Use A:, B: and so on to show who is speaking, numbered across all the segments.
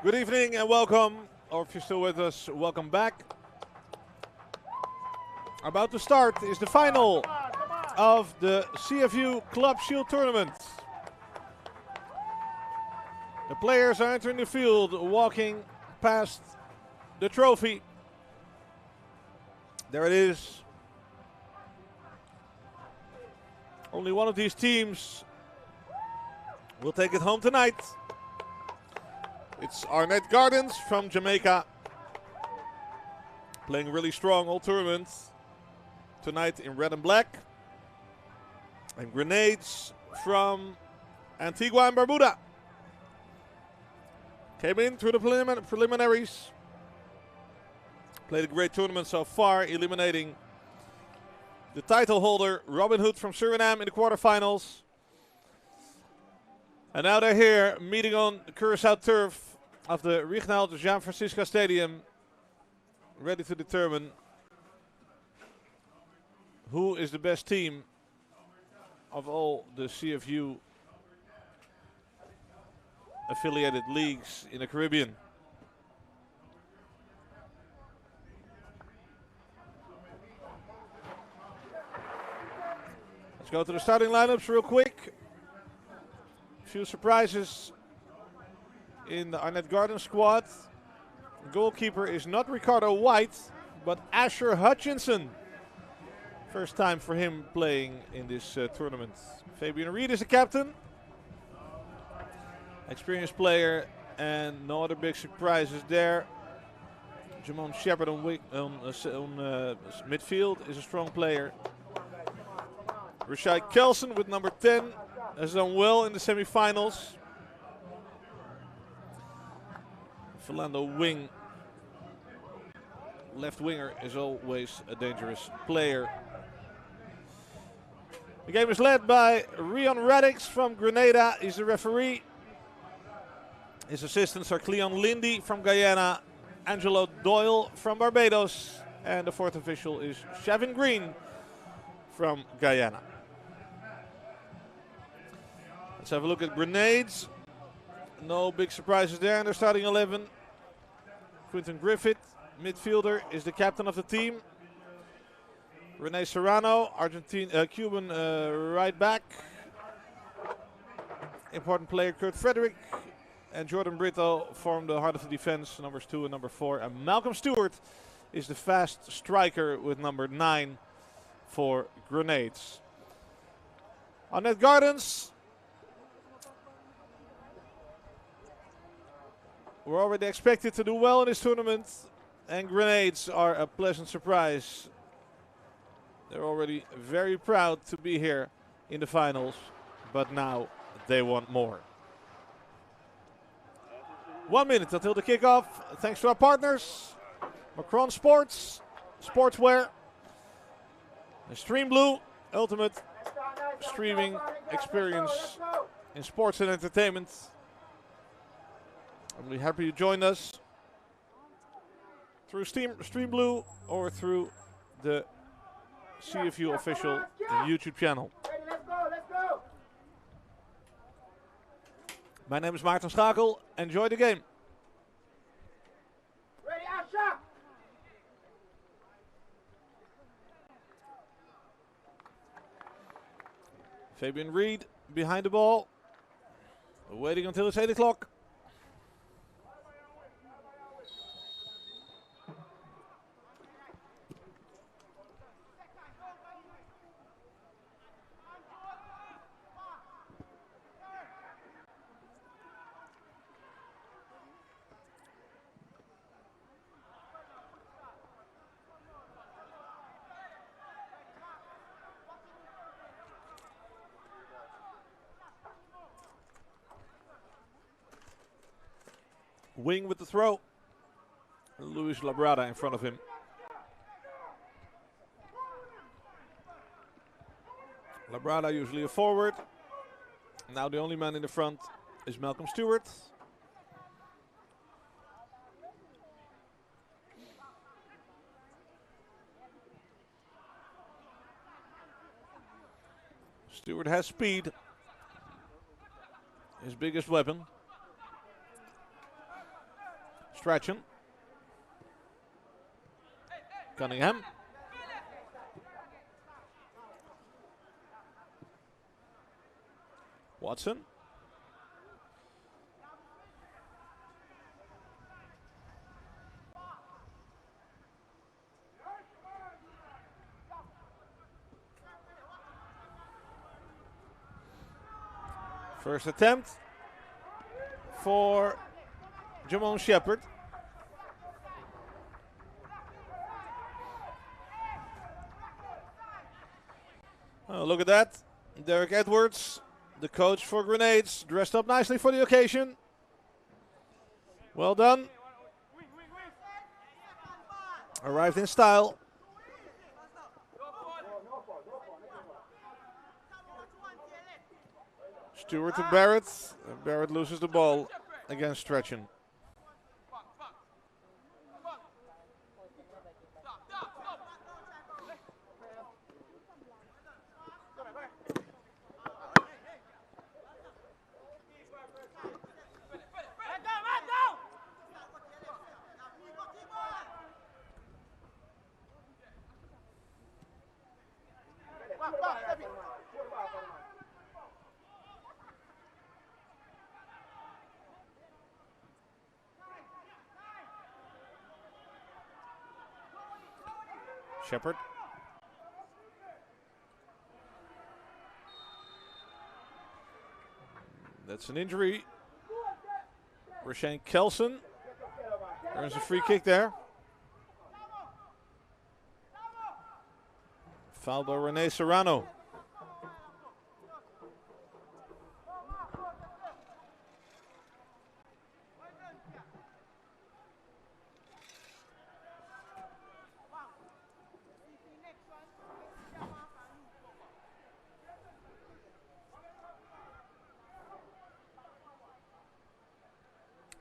A: Good evening and welcome, or if you're still with us, welcome back. About to start is the final of the CFU Club Shield Tournament. The players are entering the field, walking past the trophy. There it is. Only one of these teams will take it home tonight. It's Arnett Gardens from Jamaica. Playing really strong all tournament. Tonight in red and black. And Grenades from Antigua and Barbuda. Came in through the preliminaries. Played a great tournament so far, eliminating the title holder Robin Hood from Suriname in the quarterfinals. And now they're here, meeting on Curaçao turf of the Reginald Jean Francisco Stadium, ready to determine who is the best team of all the CFU affiliated leagues in the Caribbean. Let's go to the starting lineups real quick. Few surprises in the Arnett Garden squad. Goalkeeper is not Ricardo White, but Asher Hutchinson. First time for him playing in this tournament. Fabian Reed is the captain. Experienced player and no other big surprises there. Jamon Shepard on midfield is a strong player. Rashai Kelson with number 10 has done well in the semi-finals. Philando Wing, left winger, is always a dangerous player. The game is led by Rion Radix from Grenada. He's the referee. His assistants are Cleon Lindy from Guyana, Angelo Doyle from Barbados, and the fourth official is Shavin Green from Guyana. Let's have a look at Grenades. No big surprises there in their starting 11. Quinton Griffith, midfielder, is the captain of the team. Rene Serrano, Cuban right back. Important player Kurt Frederick and Jordan Brito form the heart of the defense, numbers 2 and number 4. And Malcolm Stewart is the fast striker with number 9 for Grenades. Arnett Gardens. We're already expected to do well in this tournament, and Grenades are a pleasant surprise. They're already very proud to be here in the finals, but now they want more. 1 minute until the kickoff. Thanks to our partners, Macron Sports, Sportswear, and Stream Blue, ultimate streaming experience in sports and entertainment. I'm really happy you joined us through Stream Blue or through the CFU official YouTube channel. My name is Maarten Schakel. Enjoy the game. Fabian Reed behind the ball. Waiting until it's 8 o'clock. Wing with the throw. Luis Labrada in front of him. Labrada usually a forward. Now the only man in the front is Malcolm Stewart. Stewart has speed. His biggest weapon. Strachan. Cunningham. Watson. First attempt for Jamon Shepard. Oh, look at that. Derek Edwards, the coach for Grenades, dressed up nicely for the occasion. Well done. Arrived in style. Stewart to Barrett. And Barrett loses the ball against Strachan. Shepard. That's an injury. Rashane Kelson earns a free kick there. Foul by Rene Serrano.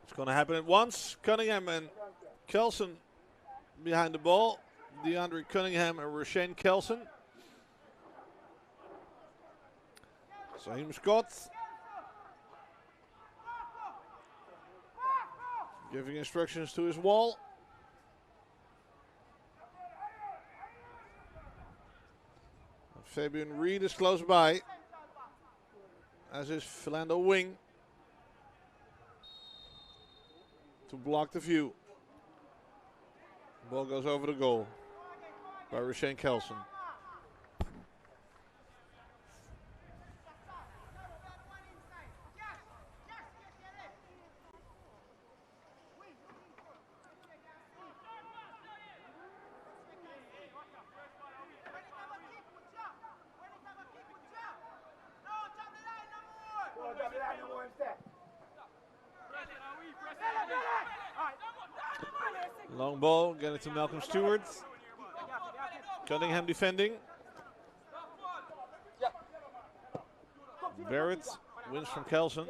A: It's going to happen at once. Cunningham and Kelson behind the ball. DeAndre Cunningham and Rashane Kelson. Saheem Scott giving instructions to his wall. Fabian Reed is close by, as is Philando Wing, to block the view. Ball goes over the goal by Rashane Kelson. Long ball, getting to Malcolm Stewart. Cunningham defending. Barrett wins from Kelson.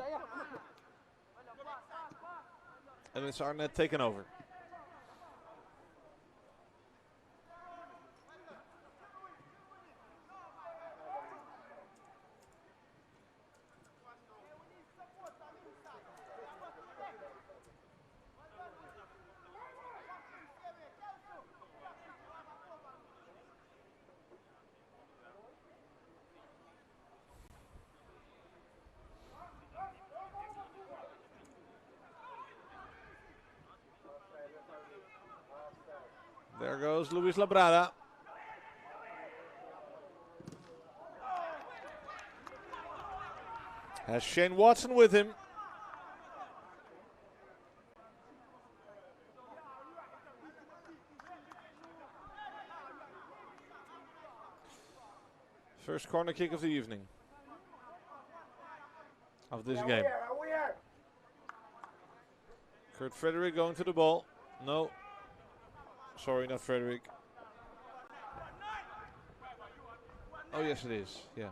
A: And it's Arnett taken over. There goes Luis Labrada. Has Shane Watson with him. First corner kick of the evening. Of this game. Kurt Frederick going to the ball. No. Sorry, not Frederick. Oh, yes, it is. Yeah.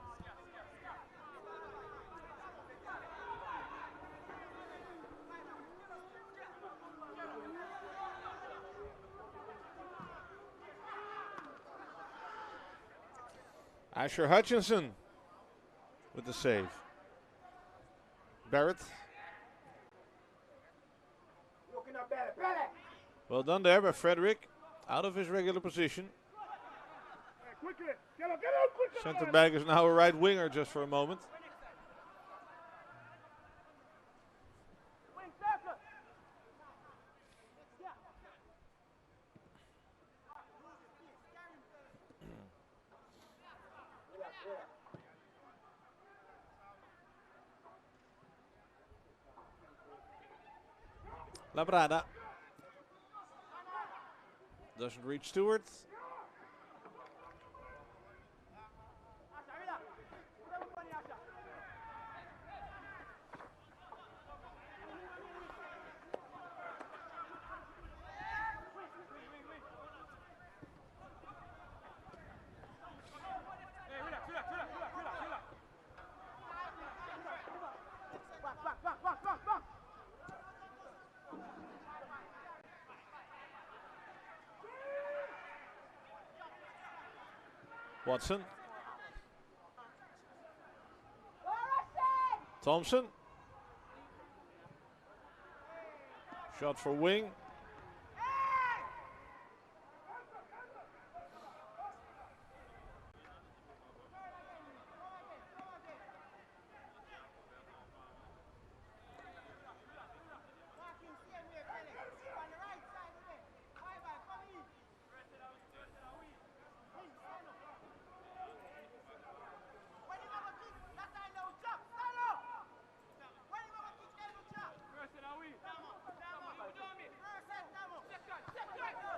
A: Asher Hutchinson with the save. Barrett. Well done there by Frederick, out of his regular position. Center back is now a right winger just for a moment. Labrada doesn't reach Stewart. Watson. Thompson. Shot for wing.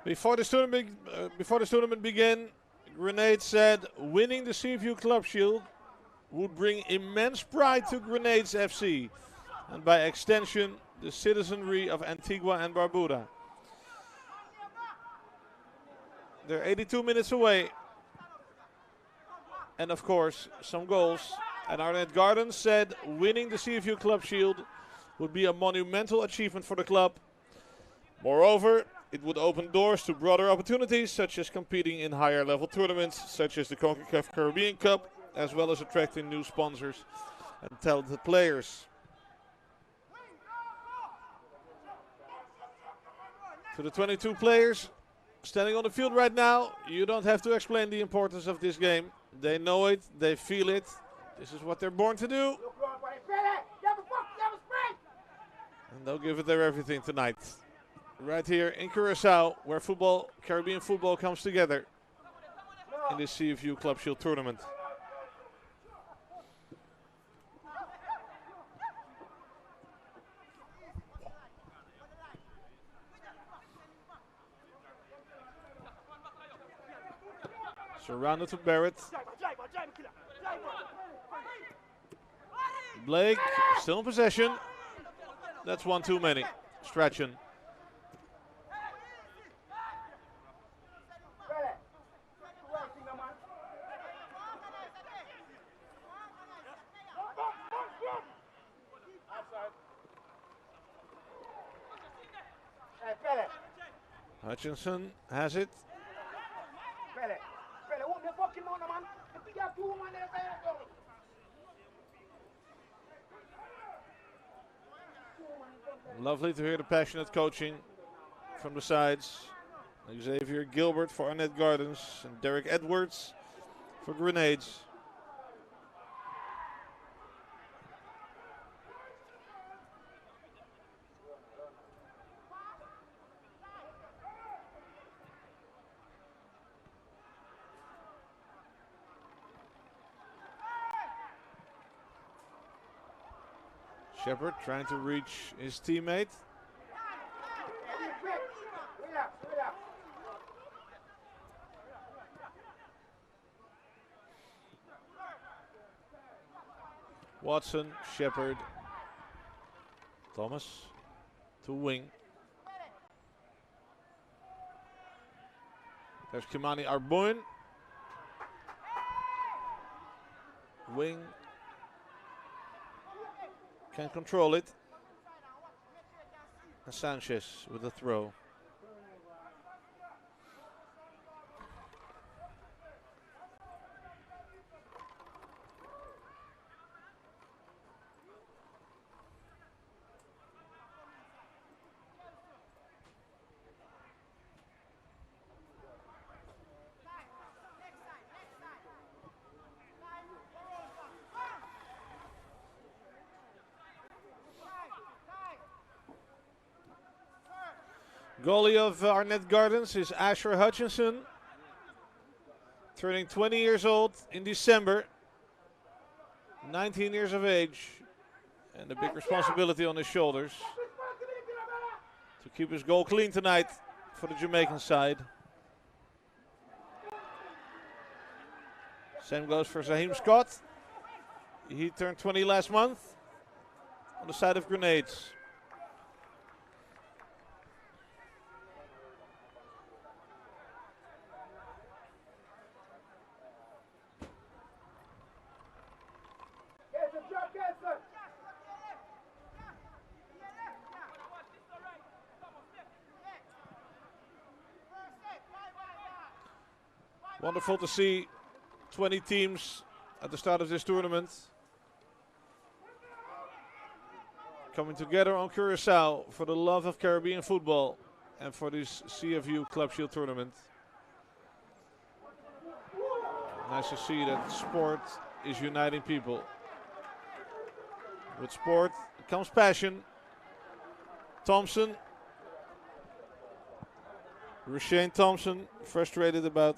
A: Before this tournament began, Grenade said winning the CFU Club Shield would bring immense pride to Grenades FC, and by extension, the citizenry of Antigua and Barbuda. They're 82 minutes away, and of course, some goals. And Arnett Gardens said winning the CFU Club Shield would be a monumental achievement for the club. Moreover, it would open doors to broader opportunities, such as competing in higher level tournaments, such as the CONCACAF Caribbean Cup, as well as attracting new sponsors and talented players. To the 22 players standing on the field right now, you don't have to explain the importance of this game. They know it, they feel it. This is what they're born to do. And they'll give it their everything tonight. Right here in Curacao, where football, Caribbean football comes together in this CFU Club Shield tournament. Surrounded to Barrett. Blake still in possession. That's one too many. Strachan. Hutchinson has it. Lovely to hear the passionate coaching from the sides. Xavier Gilbert for Arnett Gardens and Derek Edwards for Grenades. Shepard trying to reach his teammate. Watson, Shepard, Thomas to wing. There's Kimani Arboin. Wing. Can control it. And Sanchez with a throw. Goalie of Arnett Gardens is Asher Hutchinson, turning 20 years old in December, 19 years of age, and a big responsibility on his shoulders to keep his goal clean tonight for the Jamaican side. Same goes for Zaheem Scott. He turned 20 last month on the side of Grenades. Wonderful to see 20 teams at the start of this tournament coming together on Curacao for the love of Caribbean football and for this CFU Club Shield tournament. Nice to see that sport is uniting people. With sport comes passion. Thompson. Rashane Thompson frustrated about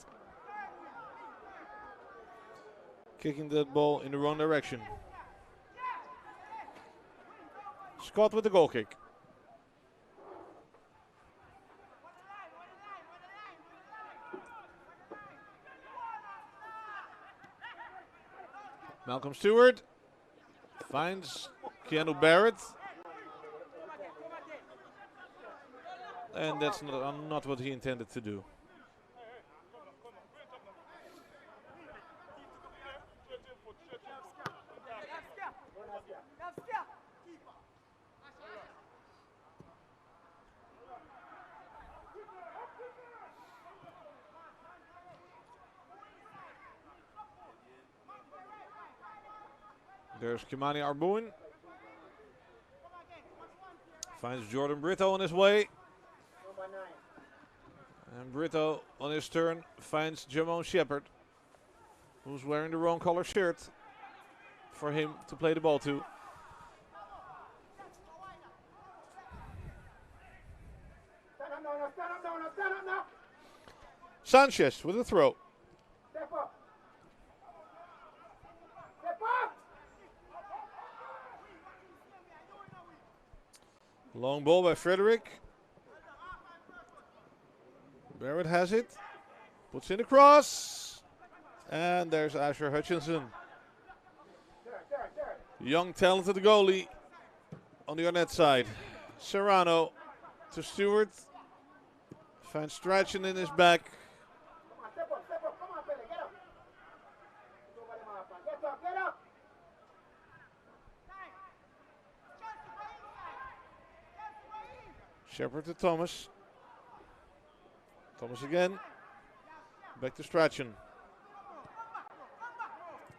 A: kicking that ball in the wrong direction. Scott with the goal kick. Malcolm Stewart finds Keanu Barrett. And that's not what he intended to do. There's Kimani Arboon. Finds Jordan Brito on his way. And Brito on his turn finds Jamon Shepard, who's wearing the wrong color shirt for him to play the ball to. Sanchez with a throw. Long ball by Frederick. Barrett has it. Puts in the cross. And there's Asher Hutchinson. Young, talented goalie on the Arnett side. Serrano to Stewart. Finds Strachan in his back. Shepard to Thomas. Thomas again. Back to Strachan.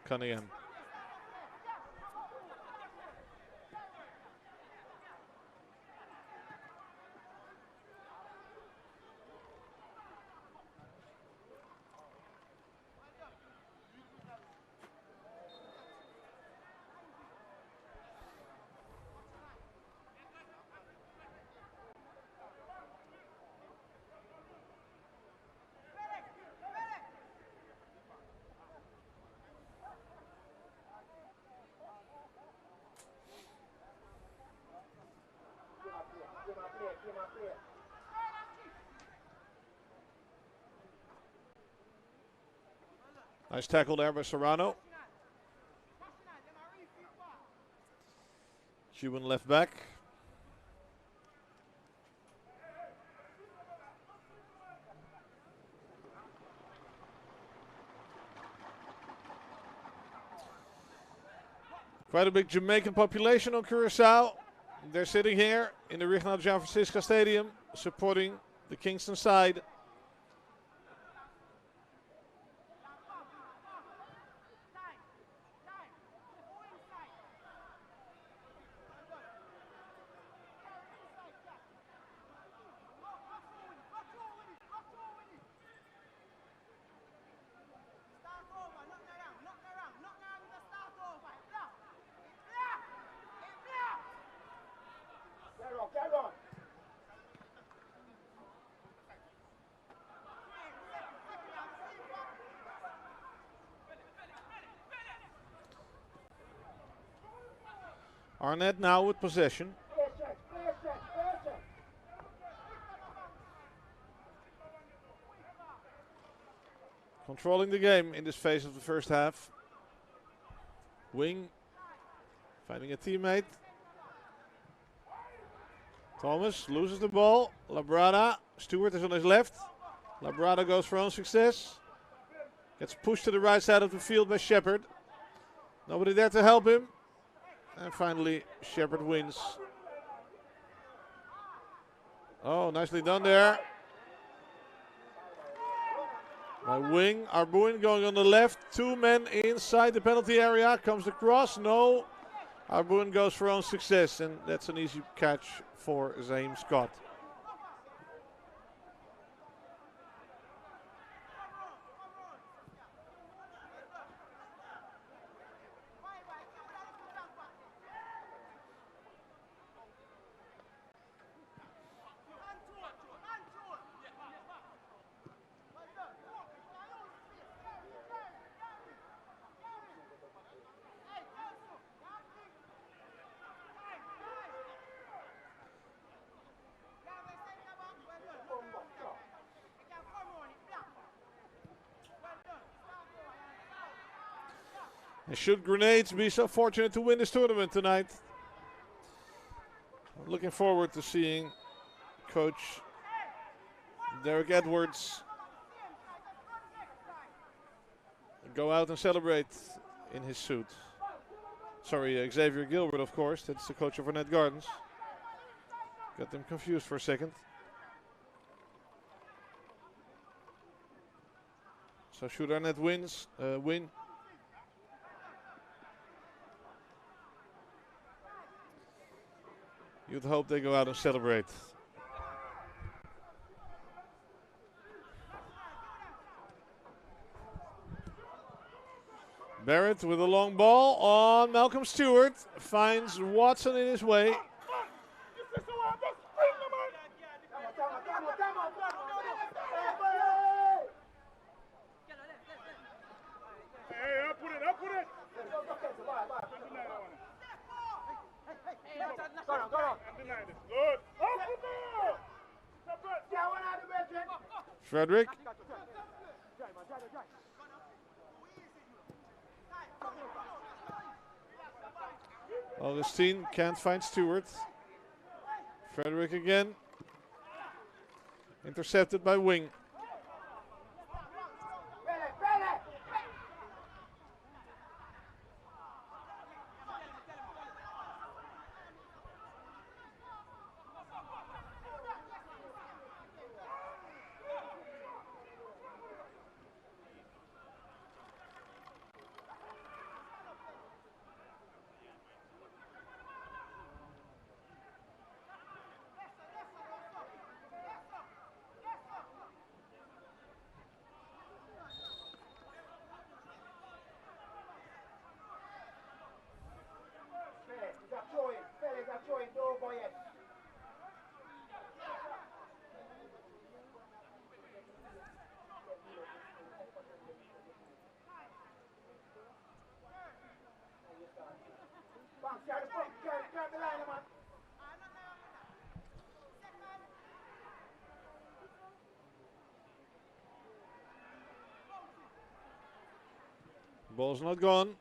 A: Cunningham. Nice tackle there by Serrano. Cuban left back. Quite a big Jamaican population on Curacao. They're sitting here in the Reginald John Francisco Stadium supporting the Kingston side. Arnett now with possession. Controlling the game in this phase of the first half. Wing finding a teammate. Thomas loses the ball. Labrada. Stewart is on his left. Labrada goes for own success. Gets pushed to the right side of the field by Shepard. Nobody there to help him. And finally, Shepard wins. Oh, nicely done there. By Wing. Arbuin going on the left. 2 men inside the penalty area. Comes the cross. No. Arbuin goes for own success. And that's an easy catch for Zaim Scott. And should Grenades be so fortunate to win this tournament tonight, I'm looking forward to seeing Coach Derek Edwards go out and celebrate in his suit. Sorry, Xavier Gilbert, of course. That's the coach of Arnett Gardens. Got them confused for a second. So should Arnett win? You'd hope they go out and celebrate. Barrett with a long ball on Malcolm Stewart. Finds Watson in his way. Frederick. Augustine can't find Stewart. Frederick again. Intercepted by Wing. Ball's not gone.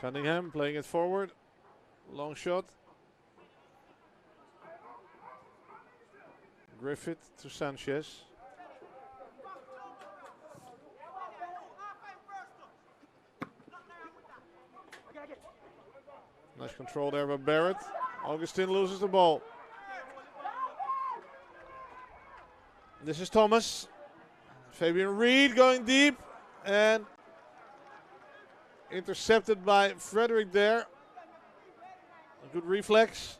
A: Cunningham playing it forward. Long shot. Griffith to Sanchez. Nice control there by Barrett. Augustine loses the ball. This is Thomas. Fabian Reed going deep and intercepted by Frederick there. A good reflex.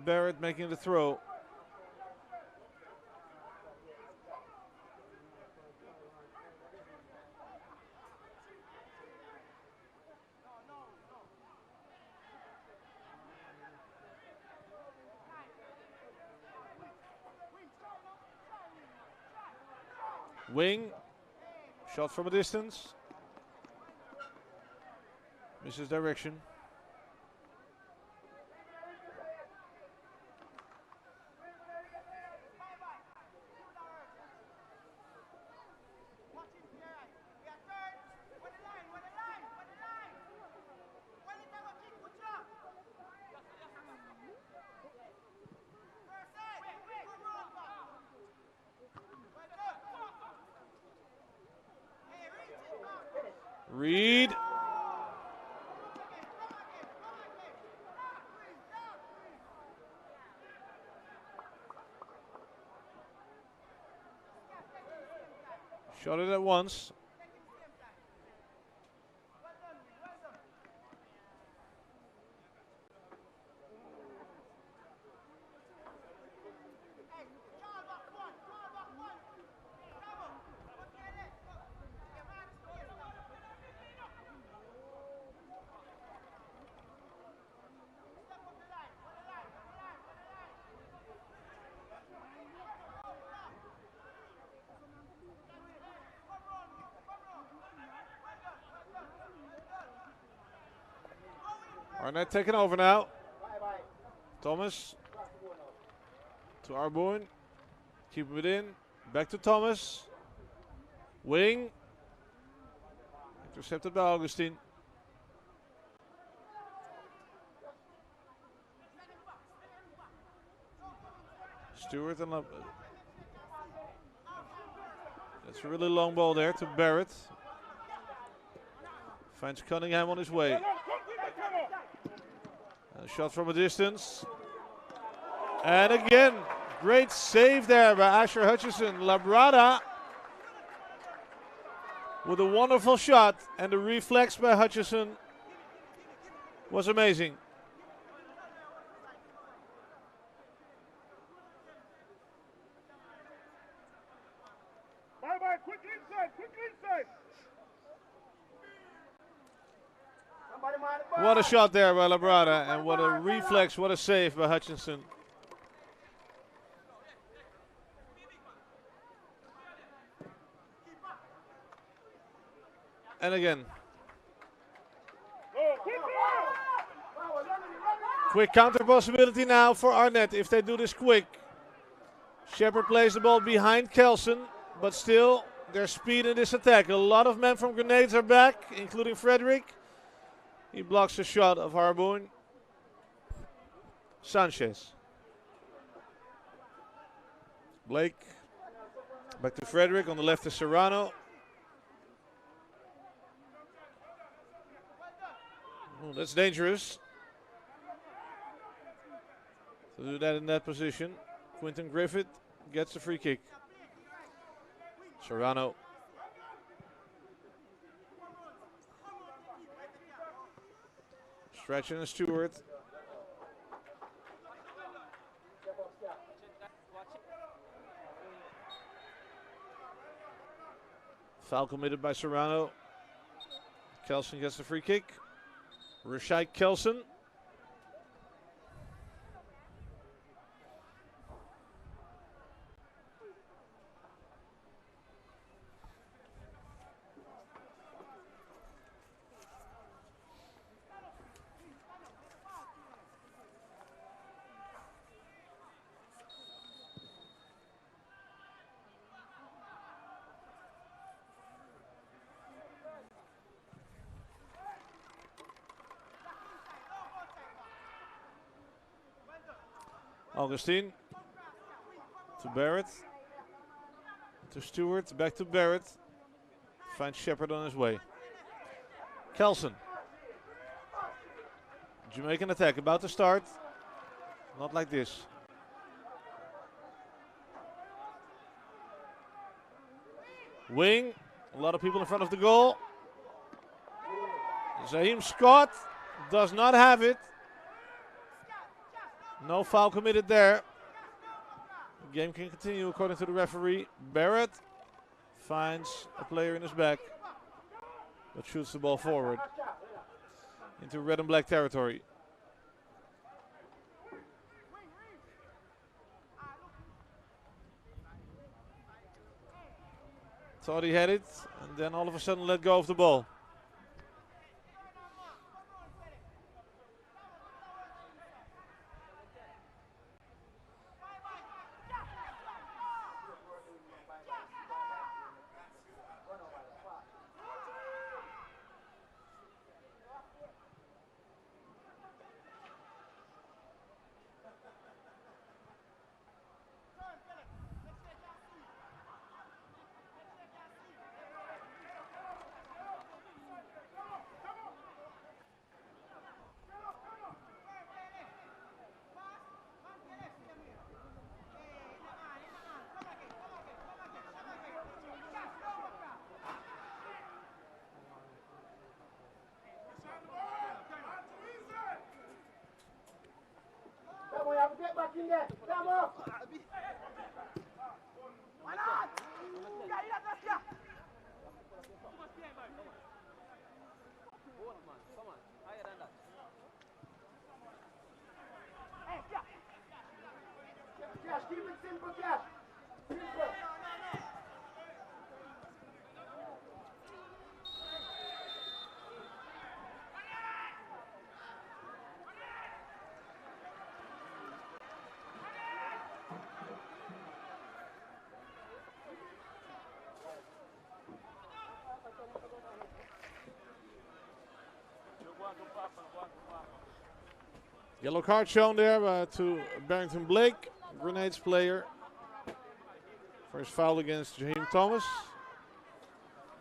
A: Barrett making the throw. Wing, shot from a distance. Misses direction. Reed. Shot it at once. Arnett taking over now. Thomas to Arboin. Keep it in. Back to Thomas. Wing. Intercepted by Augustine. Stewart and that's a really long ball there to Barrett. Finds Cunningham on his way. A shot from a distance. And again, great save there by Asher Hutchison. Labrada with a wonderful shot, and the reflex by Hutchison was amazing.
B: Quick inside.
A: What a shot there by Labrada, and what a reflex, what a save by Hutchinson. And again, quick counter possibility now for Arnett if they do this quick. Shepard plays the ball behind Kelson, but still there's speed in this attack. A lot of men from Grenades are back, including Frederick. He blocks a shot of Harboon. Sanchez. Blake. Back to Frederick. On the left is Serrano. Oh, that's dangerous to do that in that position. Quinton Griffith gets the free kick. Serrano. Stretching and Stewart. Foul committed by Serrano. Kelson gets the free kick. Rashai Kelson. Augustine to Barrett, to Stewart, back to Barrett, finds Shepard on his way. Kelson, Jamaican attack about to start, not like this. Wing, a lot of people in front of the goal. Zaheem Scott does not have it. No foul committed there. The game can continue according to the referee. Barrett finds a player in his back, but shoots the ball forward into red and black territory. Thought he had it, and then all of a sudden let go of the ball.
B: Get back in there. Come on. Cash, keep it simple, Cash. Simple.
A: Yellow card shown there to Barrington Blake, Grenades player, for his foul against Jaheim Thomas.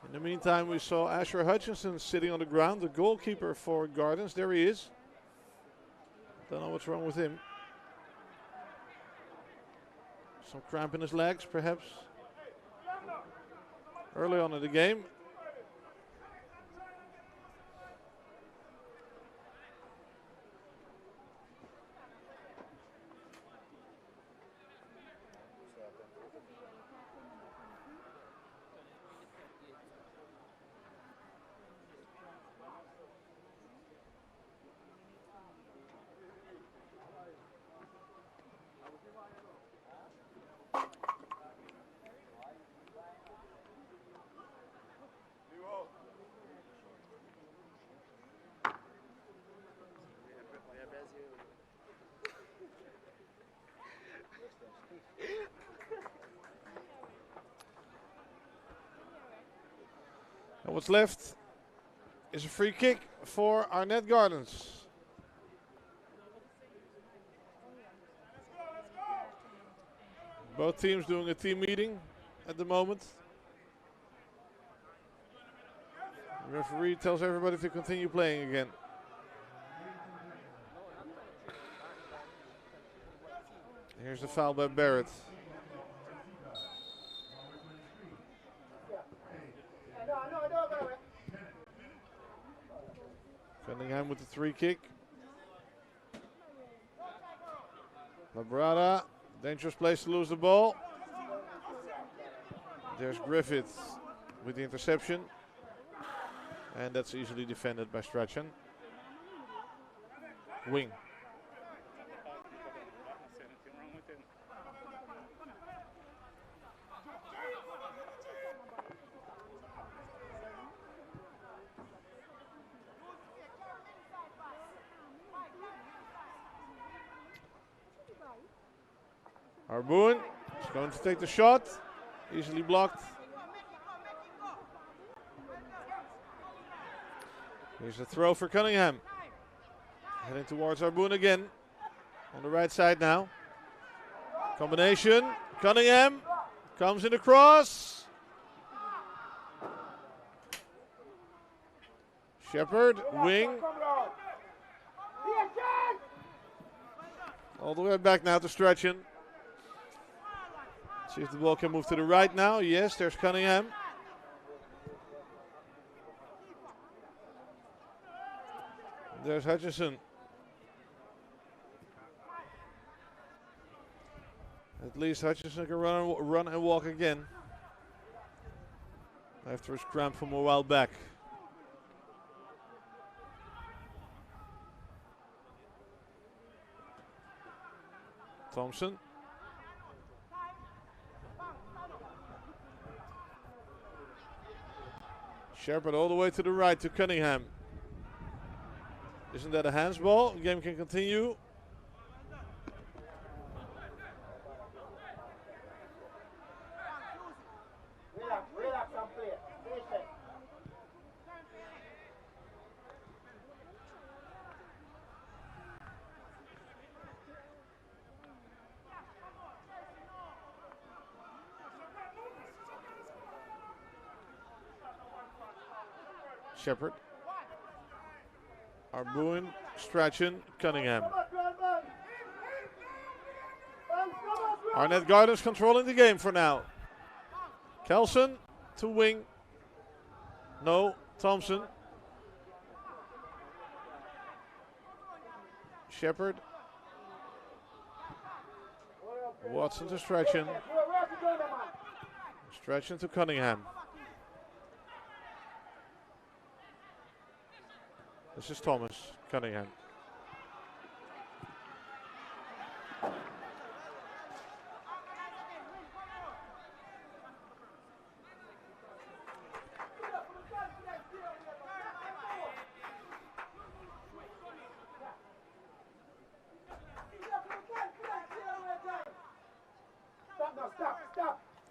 A: In the meantime, we saw Asher Hutchinson sitting on the ground, the goalkeeper for Gardens. There he is. Don't know what's wrong with him. Some cramp in his legs, perhaps. Early on in the game. And what's left is a free kick for Arnett Gardens. Both teams doing a team meeting at the moment. The referee tells everybody to continue playing again. Here's the foul by Barrett. Cunningham with the free kick. Labrada, dangerous place to lose the ball. There's Griffith with the interception. And that's easily defended by Strachan. Wing. Arboon is going to take the shot. Easily blocked. Here's a throw for Cunningham. Heading towards Arboon again. On the right side now. Combination. Cunningham comes in the cross. Shepard, wing. All the way back now to Strachan. See if the ball can move to the right now. Yes, there's Cunningham. There's Hutchinson. At least Hutchinson can run and walk again after his cramp from a while back. Thompson. Shepard all the way to the right to Cunningham. Isn't that a handsball? The game can continue.
B: Relax and play. Patient.
A: Shepard. Arboin, Strachan, Cunningham. Arnett Gardens controlling the game for now. Kelson to wing. No, Thompson. Shepard. Watson to Strachan. Strachan to Cunningham. This is Thomas, Cunningham.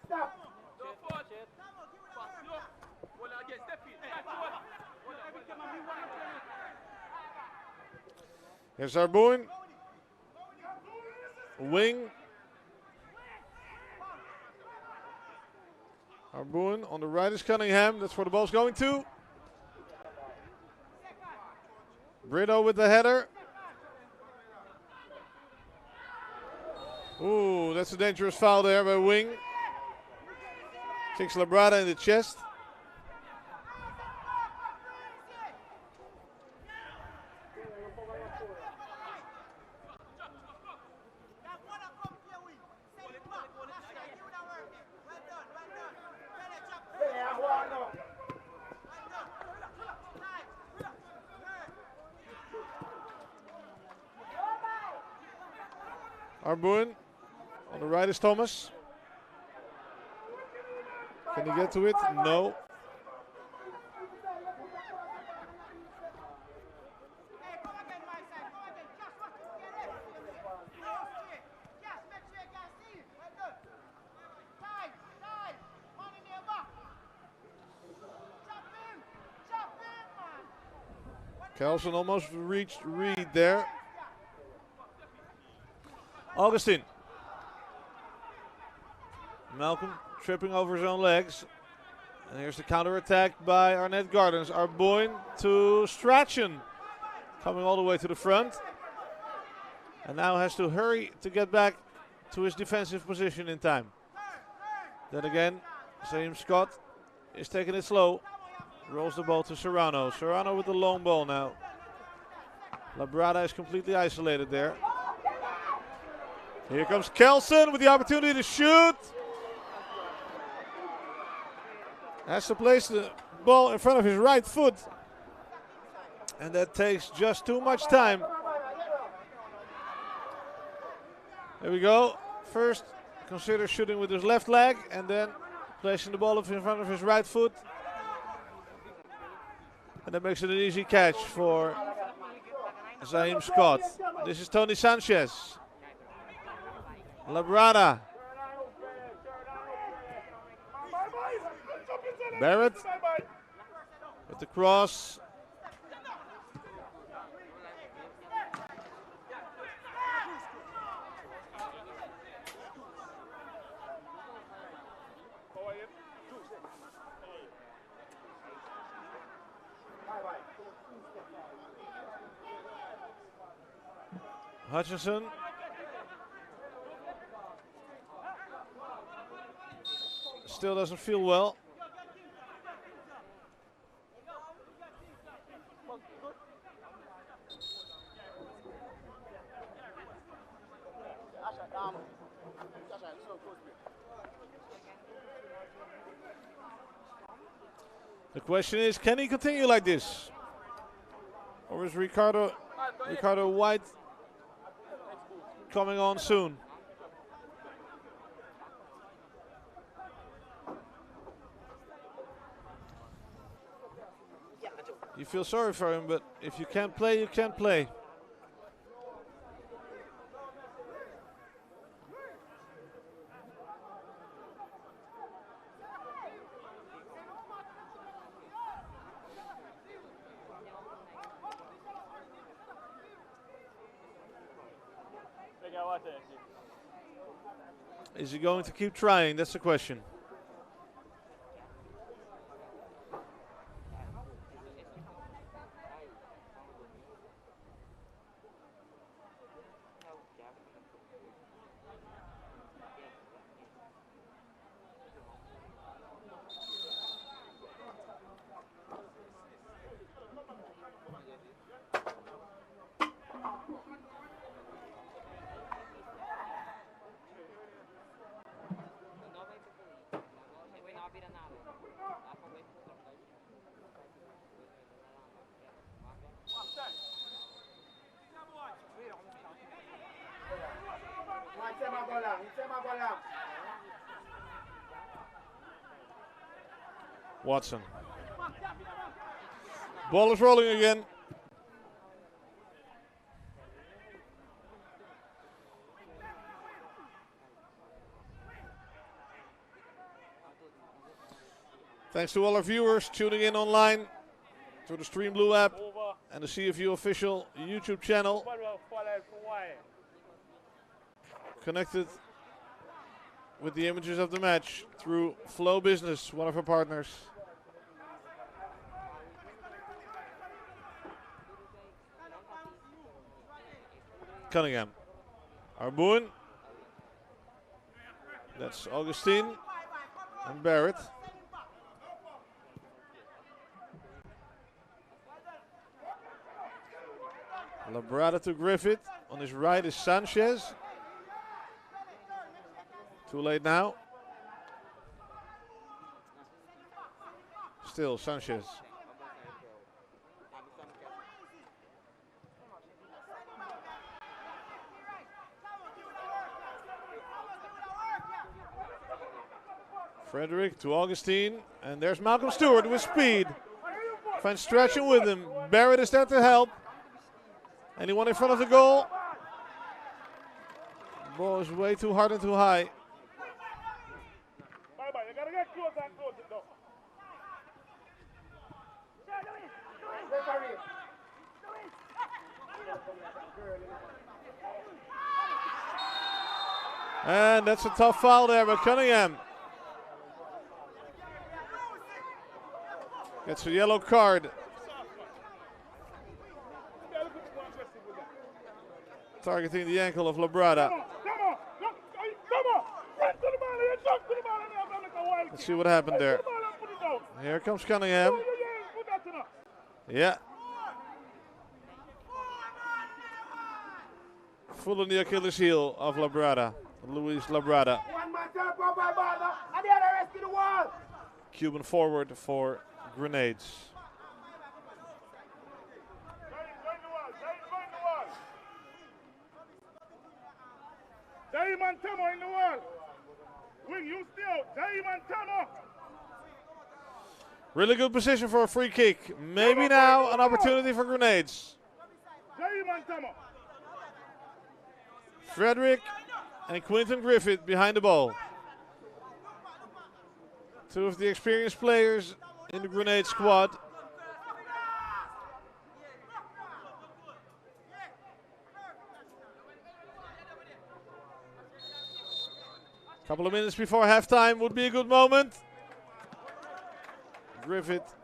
B: Stop.
A: Here's Arboin. Wing. Arboin on the right is Cunningham. That's where the ball's going to. Brito with the header. Ooh, that's a dangerous foul there by Wing. Kicks Labrada in the chest. Arboin. On the right is Thomas. Can he get to it? No. Kelson almost reached Reed there. Augustine. Malcolm tripping over his own legs. And here's the counter attack by Arnett Gardens. Arboin to Strachan. Coming all the way to the front. And now has to hurry to get back to his defensive position in time. Then again, Sam Scott is taking it slow. Rolls the ball to Serrano. Serrano with the long ball now. Labrada is completely isolated there. Here comes Kelson with the opportunity to shoot. Has to place the ball in front of his right foot. And that takes just too much time. There we go. First, consider shooting with his left leg and then placing the ball in front of his right foot. And that makes it an easy catch for Zaim Scott. This is Tony Sanchez. Labrada. Barrett with the cross. Hutchinson. Still doesn't feel well. The question is, can he continue like this? Or is Ricardo White coming on soon? You feel sorry for him, but if you can't play, you can't play. Is he going to keep trying? That's the question. Watson. Ball is rolling again. Thanks to all our viewers tuning in online through the Stream Blue app and the CFU official YouTube channel. Connected with the images of the match through Flow Business, one of our partners. Cunningham. Arboon. That's Augustine and Barrett. Labrada to Griffith. On his right is Sanchez. Too late now. Still Sanchez. Frederick to Augustine. And there's Malcolm Stewart with speed. Finds stretching with him. Barrett is there to help. Anyone in front of the goal? Ball is way too hard and too high. And that's a tough foul there by Cunningham. Gets a yellow card. Targeting the ankle of Labrada. Let's see what happened there. Here comes Cunningham. Yeah. Full on the Achilles heel of Labrada. Luis Labrada. Cuban forward for Grenades.
C: Diamond Tamo in the wall. Wing, you still. Diamond Tamo.
A: Really good position for a free kick. Maybe now an opportunity for Grenades.
C: Diamond Tamo.
A: Frederick and Quinton Griffith behind the ball. Two of the experienced players in the Grenade squad. Couple of minutes before halftime would be a good moment. Griffith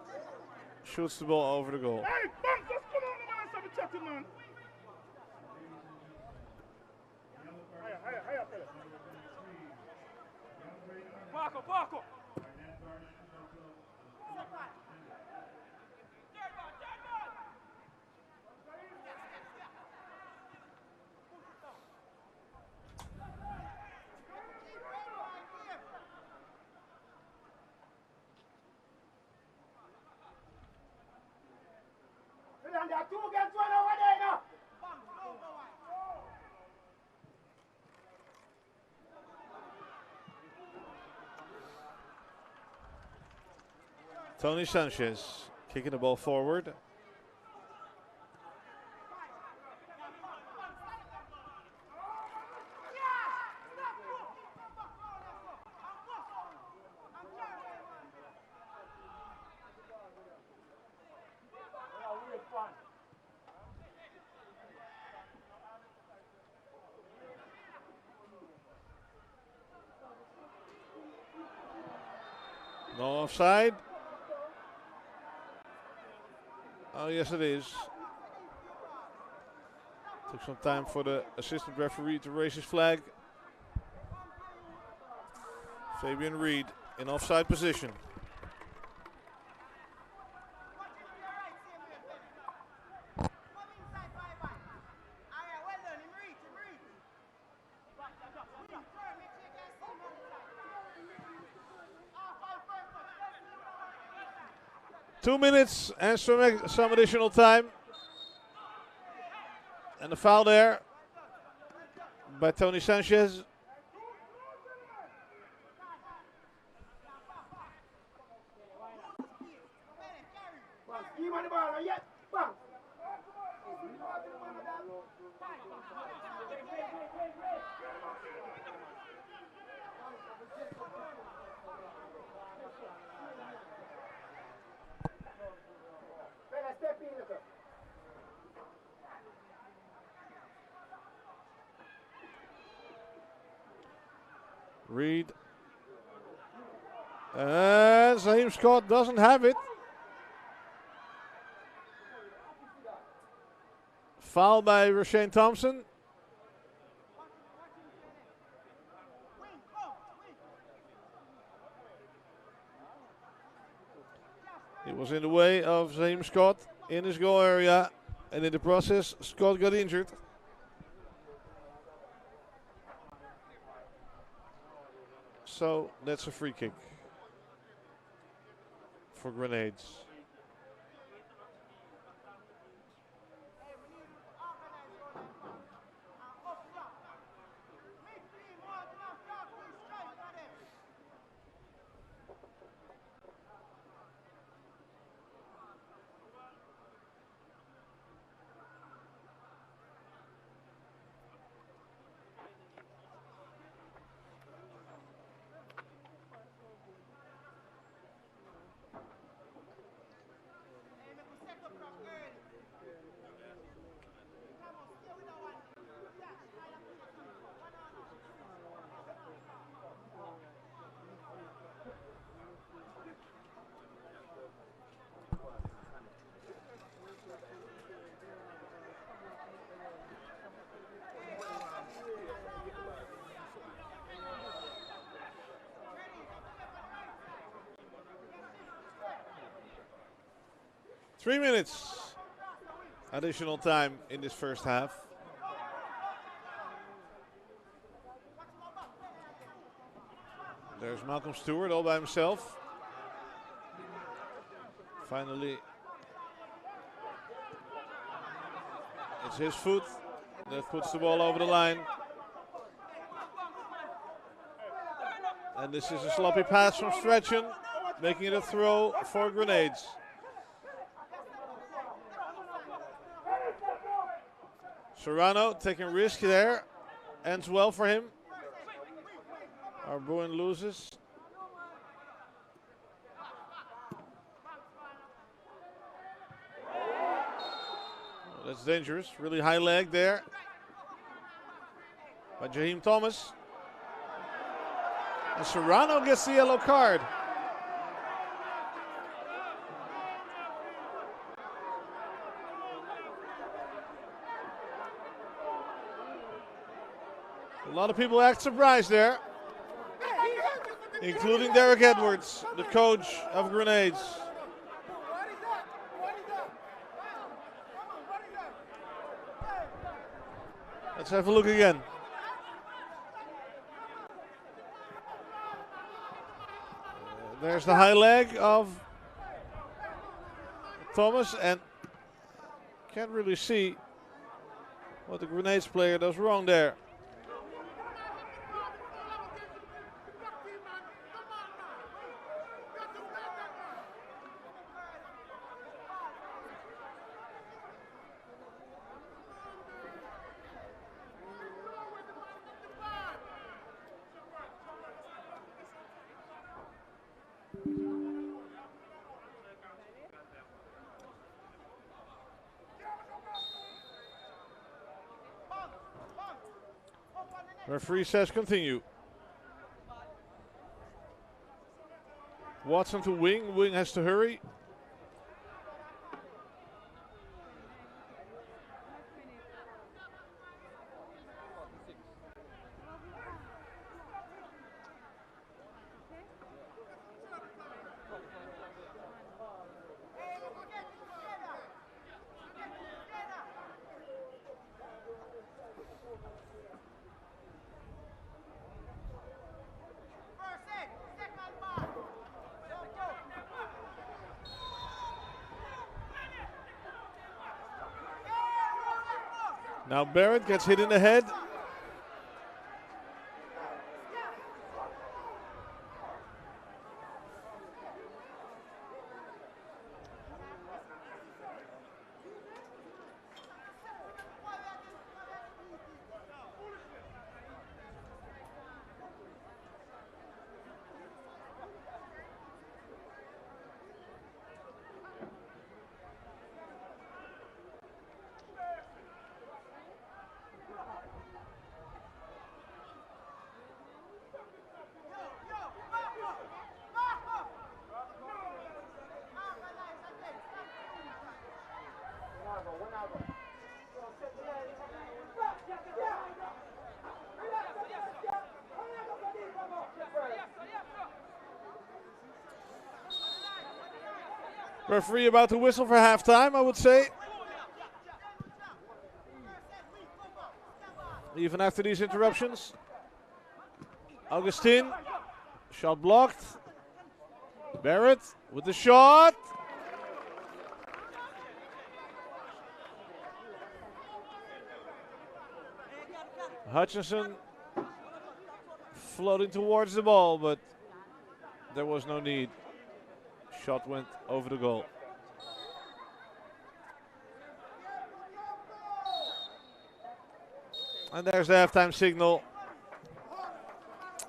A: shoots the ball over the goal.
C: Hey, Banks, just come on, man. Stop chatting, man. Hiya, fella. Paco.
A: Tony Sanchez kicking the ball forward. No offside. Oh, yes, it is. Took some time for the assistant referee to raise his flag. Fabian Reed in offside position. Two minutes and some additional time. And a foul there by Tony Sanchez. Reed. And Zaheem Scott doesn't have it. Foul by Rashane Thompson. It was in the way of Zaheem Scott in his goal area, and in the process, Scott got injured. So that's a free kick for Grenades. Three minutes additional time in this first half. There's Malcolm Stewart all by himself. Finally, it's his foot that puts the ball over the line. And this is a sloppy pass from Stretchen, making it a throw for Grenades. Serrano taking risk there. Ends well for him. Our Bruin loses. Oh, that's dangerous. Really high leg there by Jaheim Thomas. And Serrano gets the yellow card. A lot of people act surprised there, including Derek Edwards, the coach of Grenades. Let's have a look again. There's the high leg of Thomas, and can't really see what the Grenades player does wrong there. Referee says continue. Watson to Wing. Wing has to hurry. Now Barrett gets hit in the head. Referee about to whistle for halftime, I would say. Even after these interruptions. Augustin, shot blocked. Barrett with the shot. Hutchinson floating towards the ball, but there was no need. Shot went over the goal. And there's the halftime signal.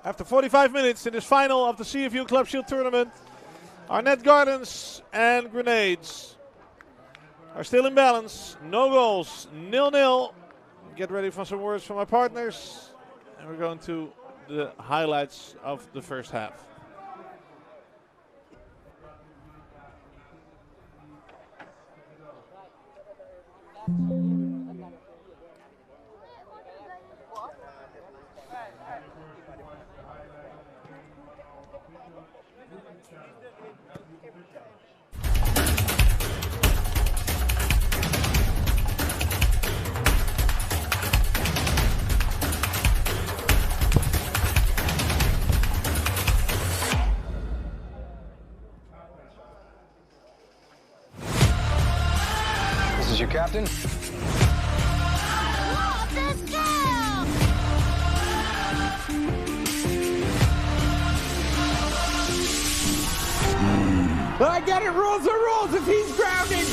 A: After 45 minutes in this final of the CFU Club Shield Tournament, Arnett Gardens and Grenades are still in balance. No goals, 0-0. Get ready for some words from my partners. And we're going to the highlights of the first half.
D: This is your captain.
E: I get it, rules are rules if he's grounded.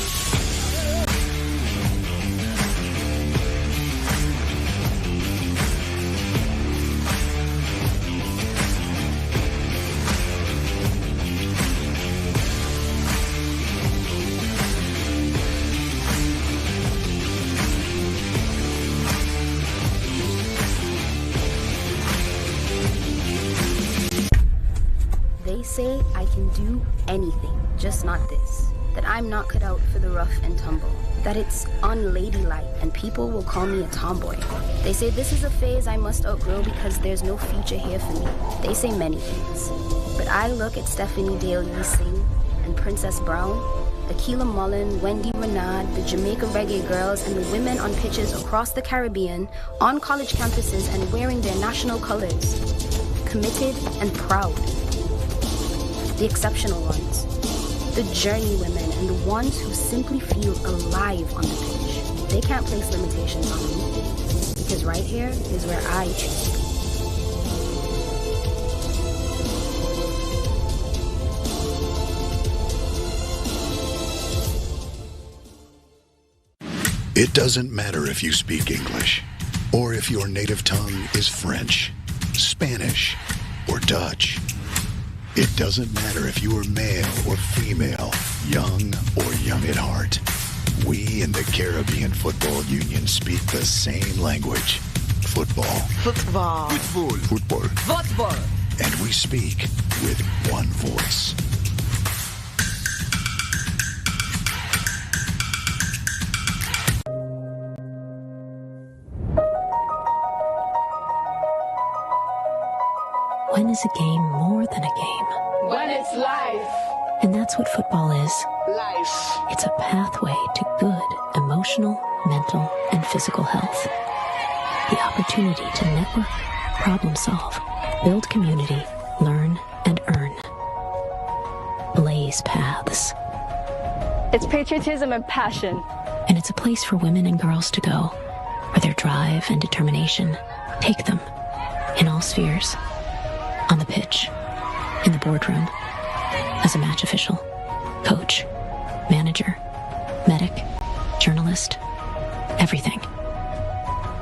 F: They say I can do anything, just not this. That I'm not cut out for the rough and tumble. That it's unladylike and people will call me a tomboy. They say this is a phase I must outgrow because there's no future here for me. They say many things. But I look at Stephanie Dale Lee Singh and Princess Brown, Akila Mullen, Wendy Renard, the Jamaica Reggae Girls, and the women on pitches across the Caribbean, on college campuses and wearing their national colors. Committed and proud. The exceptional ones, the journey women, and the ones who simply feel alive on the pitch. They can't place limitations on me, because right here is where I choose to be.
G: It doesn't matter if you speak English, or if your native tongue is French, Spanish, or Dutch. It doesn't matter if you are male or female, young or young at heart. We in the Caribbean Football Union speak the same language. Football.
E: Football.
G: Football.
E: Football.
G: And we speak with one voice.
D: When is a game more than a game?
E: When it's life.
D: And that's what football is.
E: Life.
D: It's a pathway to good emotional, mental, and physical health. The opportunity to network, problem solve, build community, learn, and earn. Blaze paths.
H: It's patriotism and passion.
D: And it's a place for women and girls to go, where their drive and determination take them in all spheres. On the pitch, in the boardroom, as a match official, coach, manager, medic, journalist, everything.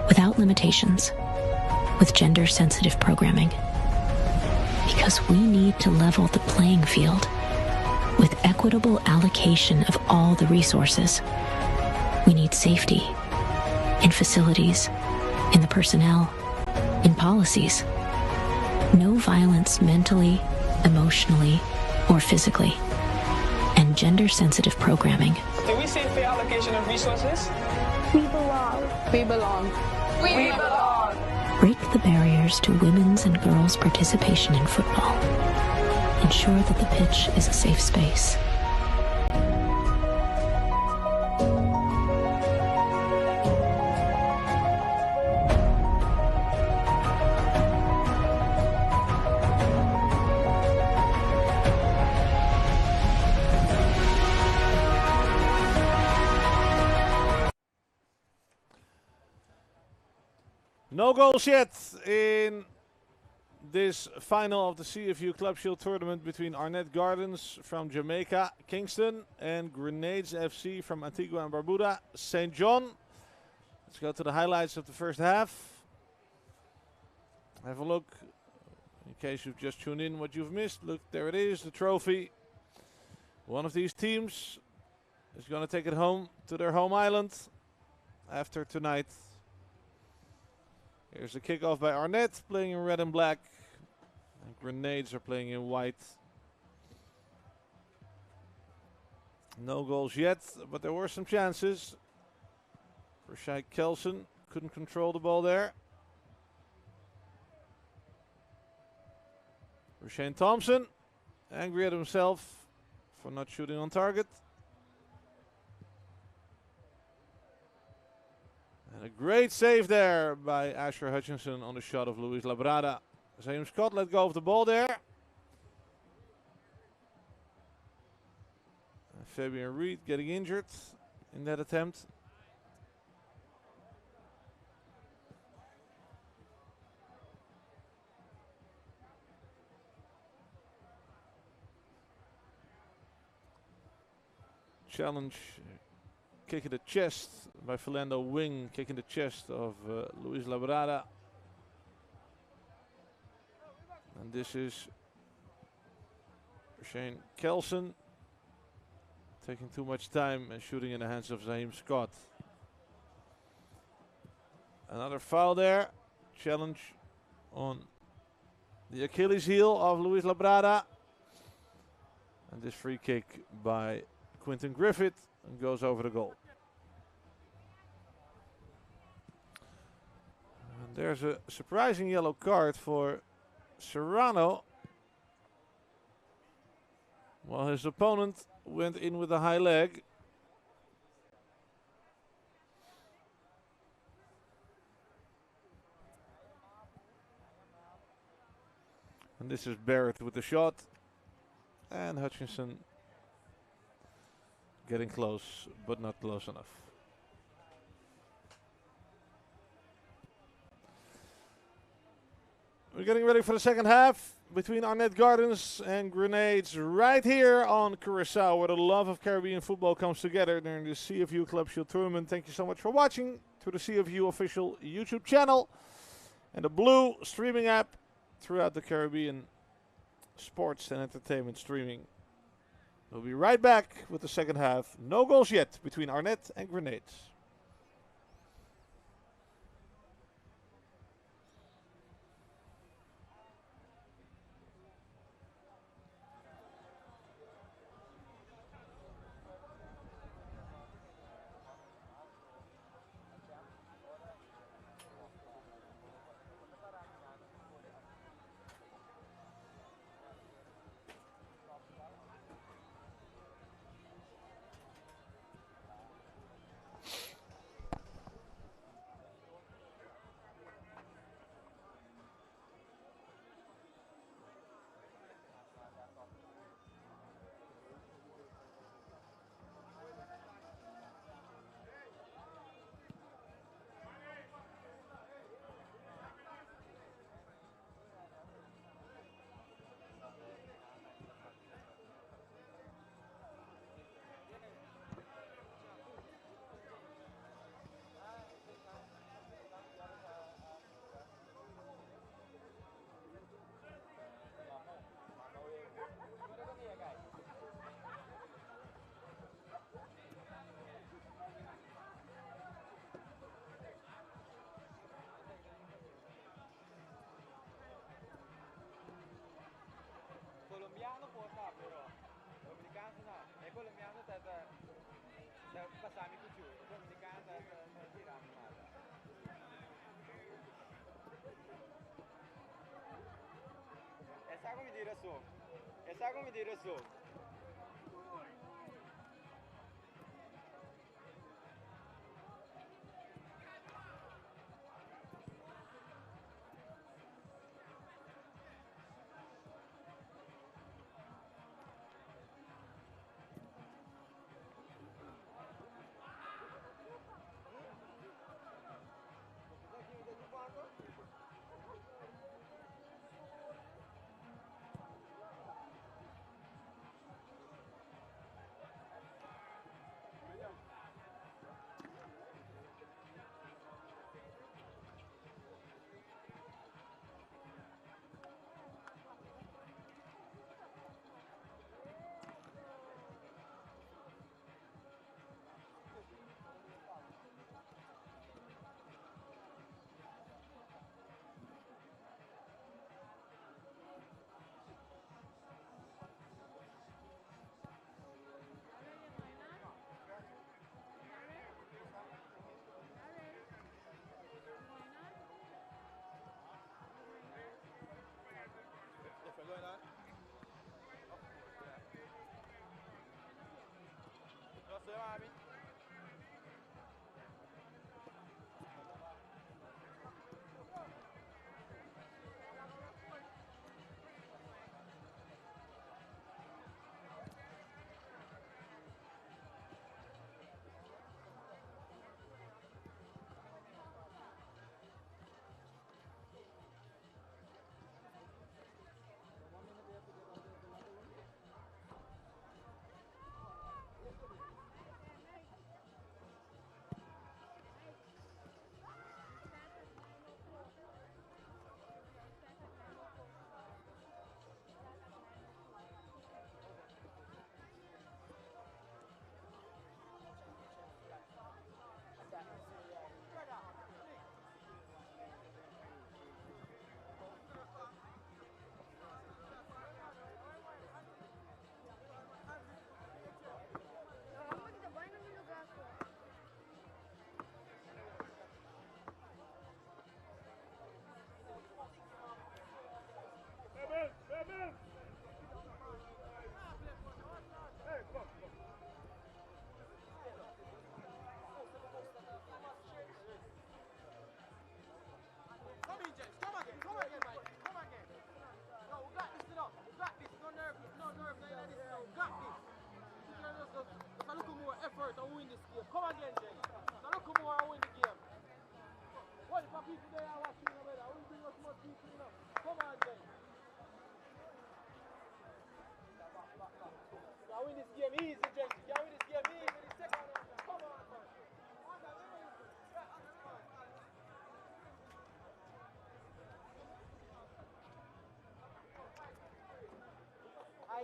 D: Without limitations, with gender-sensitive programming. Because we need to level the playing field with equitable allocation of all the resources. We need safety in facilities, in the personnel, in policies. No violence mentally, emotionally, or physically. And gender-sensitive programming.
I: Can we say fair allocation of resources?
H: We belong.
I: We belong.
E: We belong.
D: Break the barriers to women's and girls' participation in football. Ensure that the pitch is a safe space.
A: No goals yet in this final of the CFU Club Shield tournament between Arnett Gardens from Jamaica, Kingston, and Grenades FC from Antigua and Barbuda, St. John. Let's go to the highlights of the first half. Have a look in case you've just tuned in what you've missed. Look, there it is, the trophy. One of these teams is going to take it home to their home island after tonight. Here's a kickoff by Arnett, playing in red and black. And Grenades are playing in white. No goals yet, but there were some chances. Rashai Kelson couldn't control the ball there. Rashane Thompson, angry at himself for not shooting on target. And a great save there by Asher Hutchinson on the shot of Luis Labrada. Zahim Scott let go of the ball there. And Fabian Reed getting injured in that attempt. Challenge. Kick in the chest by Philando Wing, kick in the chest of Luis Labrada. And this is Shane Kelson taking too much time and shooting in the hands of Zahim Scott. Another foul there. Challenge on the Achilles heel of Luis Labrada. And this free kick by Quinton Griffith and goes over the goal. And there's a surprising yellow card for Serrano, while his opponent went in with a high leg. And this is Barrett with the shot, and Hutchinson getting close, but not close enough. We're getting ready for the second half between Arnett Gardens and Grenades right here on Curaçao, where the love of Caribbean football comes together during the CFU Club Shield tournament. Thank you so much for watching to the CFU official YouTube channel and the Blue streaming app throughout the Caribbean sports and entertainment streaming. We'll be right back with the second half. No goals yet between Arnett and Grenades.
J: passami più giù, dominicana tirare male. Essa come dire su. Essa come dire su.
A: Going on?
J: Lo so, mami.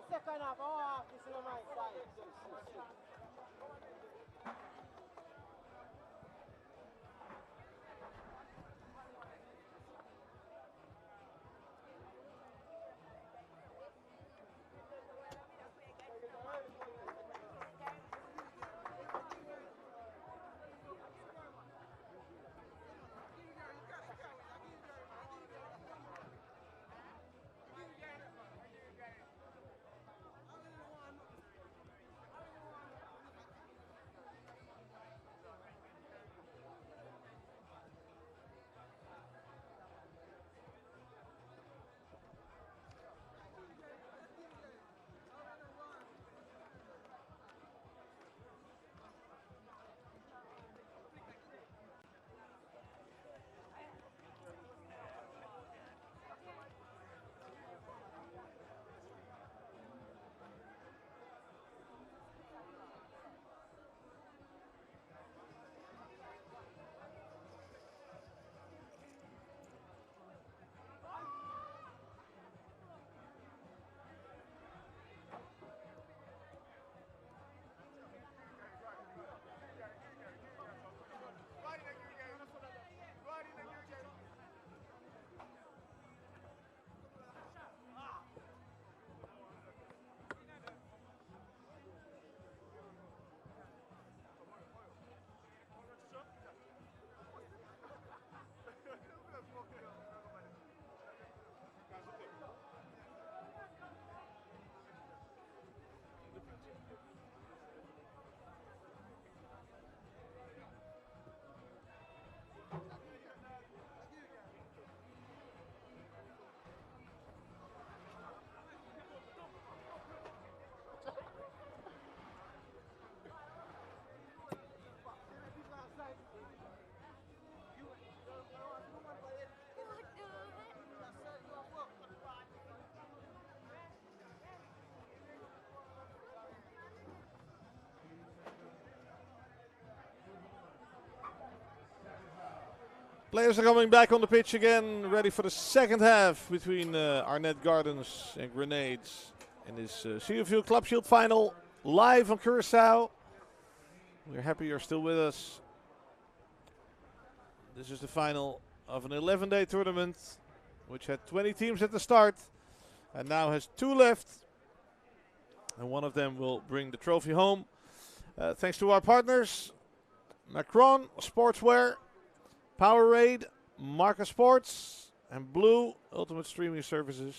K: Second half, this is on my side.
A: Players are coming back on the pitch again, ready for the second half between Arnett Gardens and Grenades in this CFU Club Shield final live on Curaçao. We're happy you're still with us. This is the final of an 11-day tournament, which had 20 teams at the start and now has 2 left. And one of them will bring the trophy home. Thanks to our partners, Macron Sportswear, Powerade, Marca Sports, and Blue Ultimate Streaming Services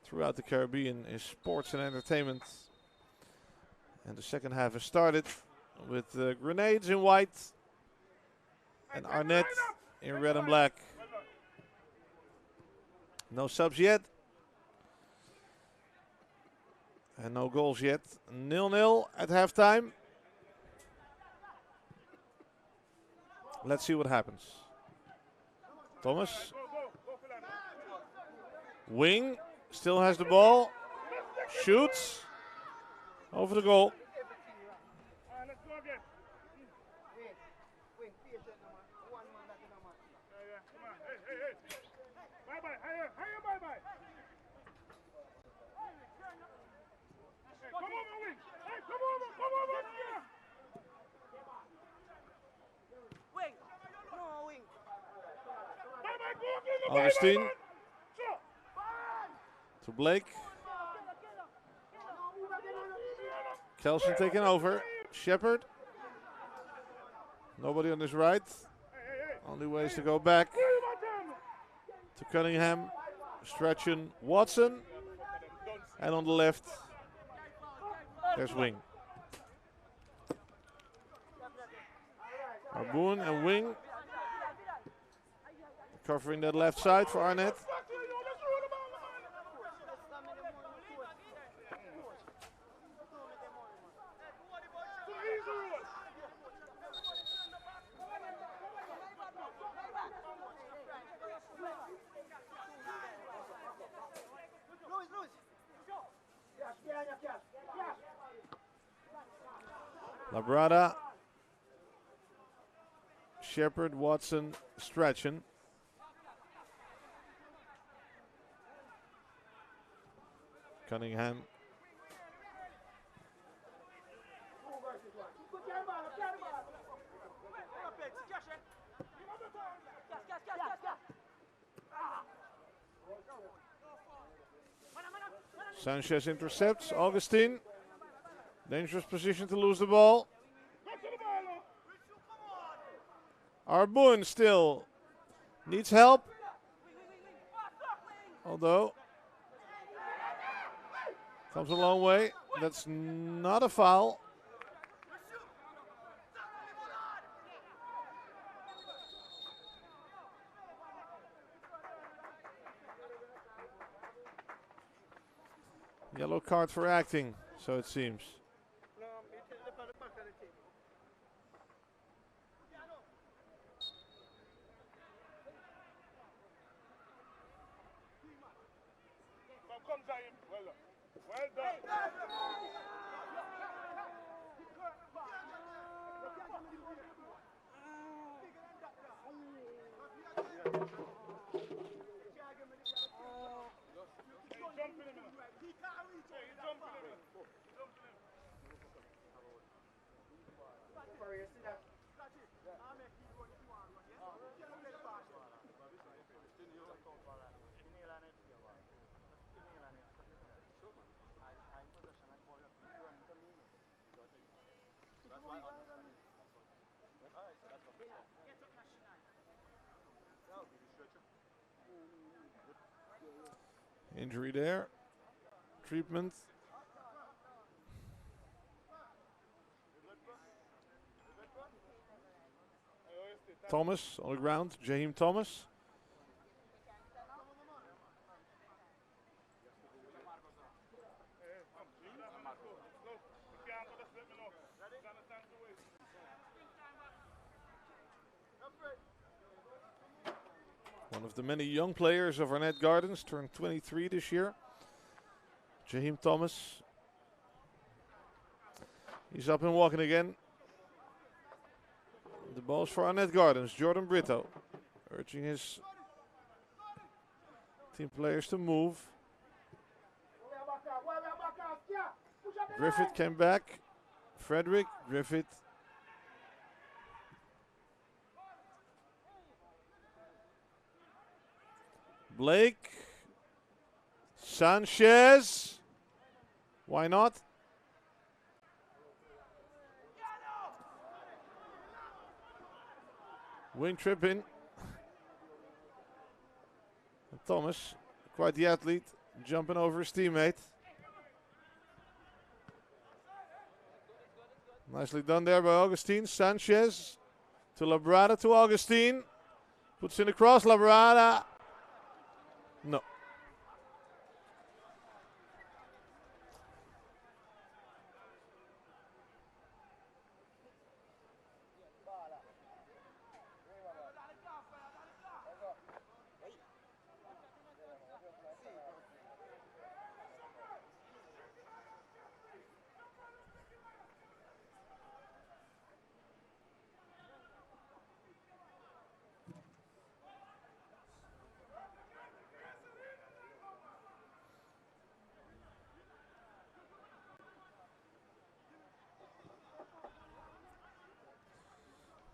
A: throughout the Caribbean in sports and entertainment. And the second half has started with Grenades in white and Arnett in red and black. No subs yet. And no goals yet. 0-0 at halftime. Let's see what happens. Thomas. Wing still has the ball. Shoots. Over the goal. Augustine to Blake. Kelson taking over. Shepard. Nobody on his right. Only ways to go back to Cunningham. Stretchen Watson. And on the left, there's Wing. Arboon and Wing covering that left side for Arnett. Labrada, Shepard, Watson, Stretchen. Cunningham. Sanchez intercepts. Augustine. Dangerous position to lose the ball. Arboon still needs help. Although comes a long way. That's not a foul. Yellow card for acting, so it seems.
C: Well done.
A: Injury there. Treatment. Thomas on the ground. Jaheim Thomas. One of the many young players of Arnett Gardens, turned 23 this year. Jaheim Thomas. He's up and walking again. The ball's for Arnett Gardens. Jordan Brito. urging his team players to move. Griffith came back. Frederick, Griffith. Blake. Sanchez. Why not? Wing tripping. Thomas, quite the athlete, jumping over his teammate. Nicely done there by Augustine. Sanchez to Labrada to Augustine. Puts in the cross, Labrada. No.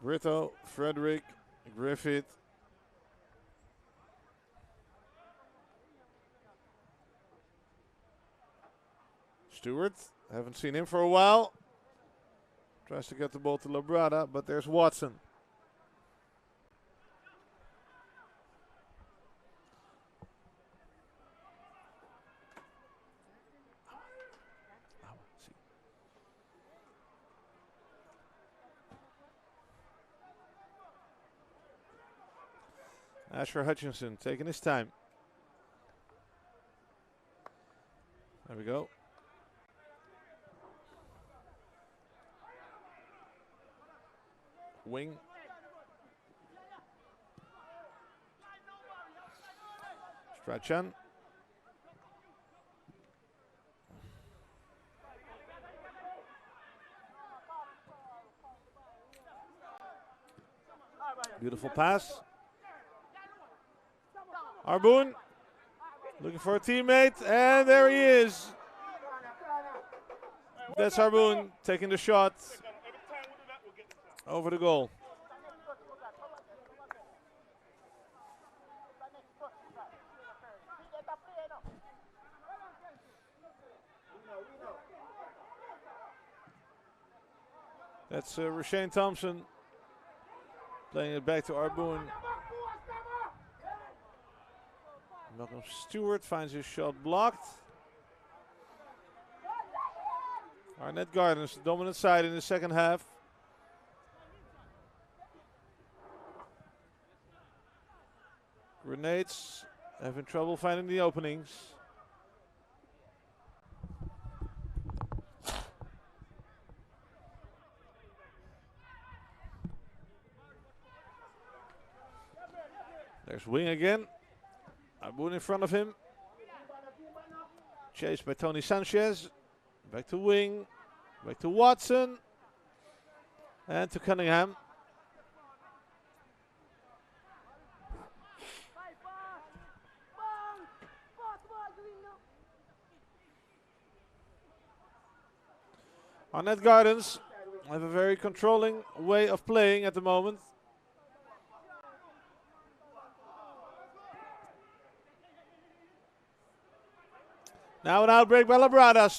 A: Brito, Frederick, Griffith. Stewart, haven't seen him for a while. Tries to get the ball to Labrada, but there's Watson. Asher Hutchinson taking his time. There we go. Wing. Strachan. Beautiful pass. Arboon looking for a teammate, and there he is. That's Arboon taking the shot over the goal. That's Rashane Thompson playing it back to Arboon. Malcolm Stewart finds his shot blocked. Arnett Gardens, the dominant side in the second half. Grenades having trouble finding the openings. There's Wing again. Arboon in front of him. Chased by Tony Sanchez. Back to Wing. Back to Watson. And to Cunningham. Arnett Gardens have a very controlling way of playing at the moment. Now an outbreak by Labrada.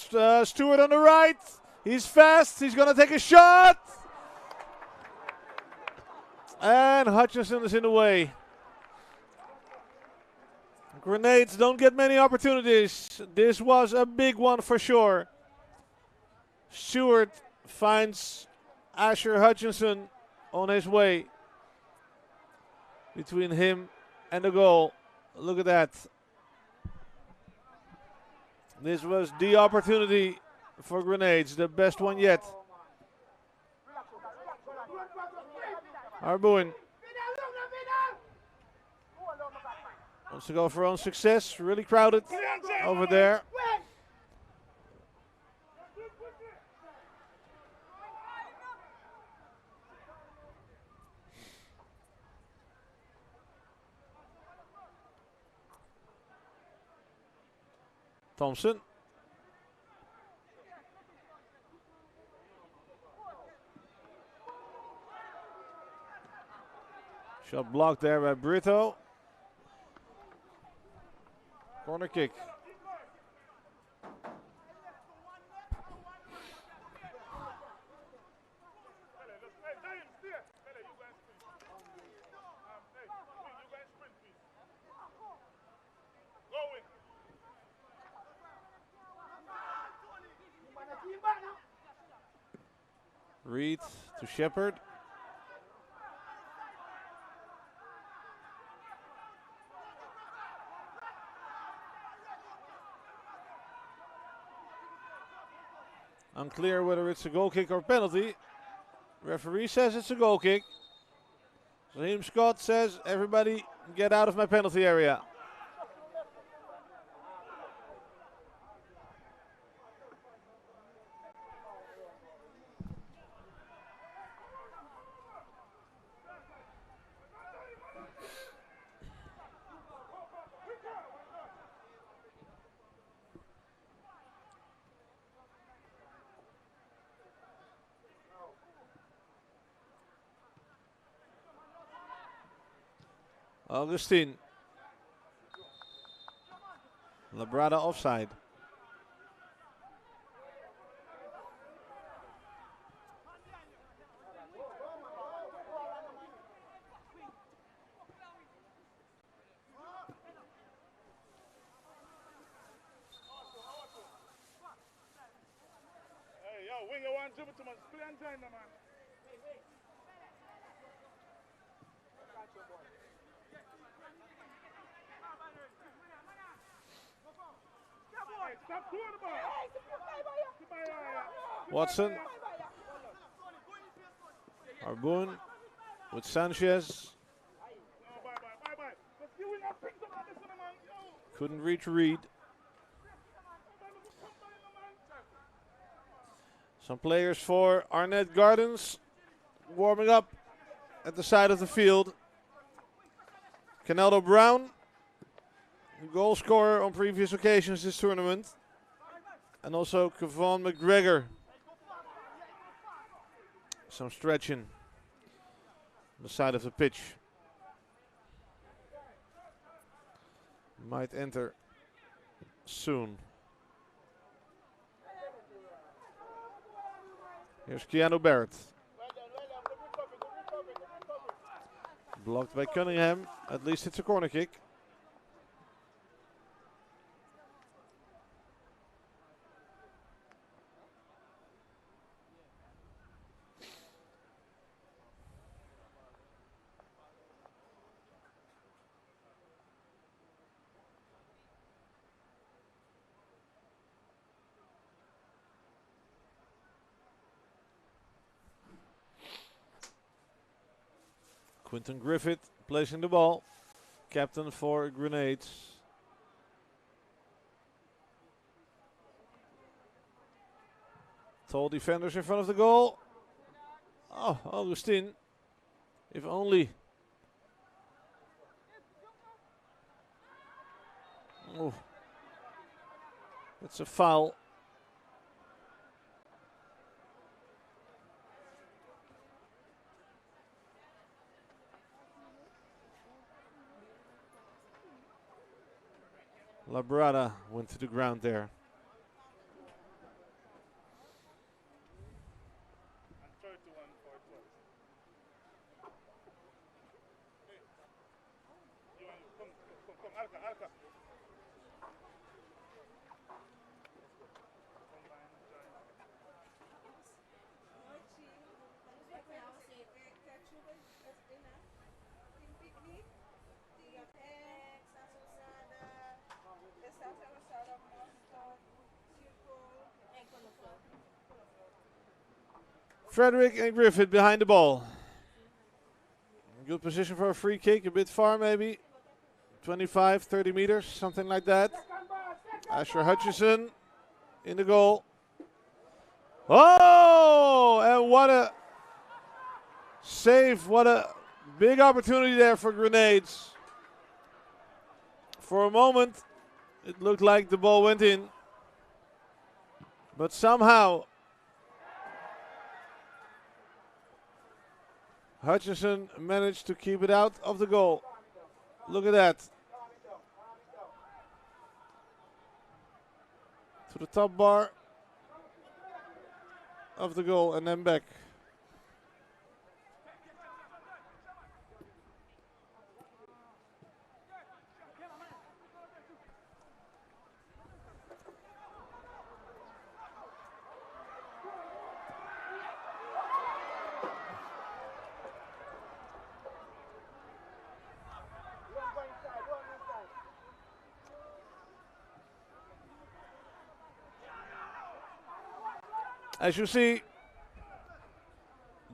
A: Stewart on the right. He's fast. He's going to take a shot. And Hutchinson is in the way. Grenades don't get many opportunities. This was a big one for sure. Stewart finds Asher Hutchinson on his way. Between him and the goal. Look at that. This was the opportunity for Grenades, the best one yet. Arboon wants to go for own success. Really crowded over there. Thompson. Shot blocked there by Brito. Corner kick. Reed to Shepard. Unclear whether it's a goal kick or penalty. Referee says it's a goal kick. Raheem Scott says, everybody get out of my penalty area. Augustine. Labrada offside.
C: Hey, yo, when you want to dribble to my playing time, man.
A: Watson. Arbun with Sanchez. Couldn't reach Reed. Some players for Arnett Gardens warming up at the side of the field. Caneldo Brown, goal scorer on previous occasions this tournament. And also Kevon McGregor. Some stretching on the side of the pitch. Might enter soon. Here's Keanu Barrett. Blocked by Cunningham. At least it's a corner kick. Quinton Griffith placing the ball. Captain for Grenades. Tall defenders in front of the goal. Oh, Augustine. If only. Oh, it's a foul. Labrada went to the ground there. Frederick and Griffith behind the ball. Good position for a free kick, a bit far maybe. 25, 30 meters, something like that. Asher Hutchison in the goal. Oh, and what a save, what a big opportunity there for Grenades. For a moment, It looked like the ball went in, but somehow Hutchinson managed to keep it out of the goal. Look at that. To the top bar of the goal and then back. As you see,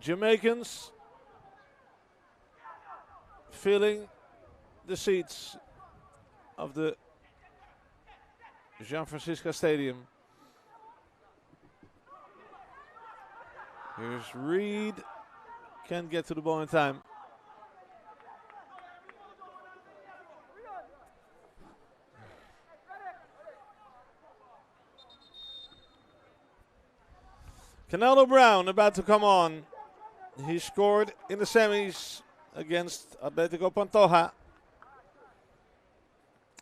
A: Jamaicans filling the seats of the Jean Francisco Stadium. Here's Reed, can't get to the ball in time. Canelo Brown about to come on. He scored in the semis against Atletico Pantoja.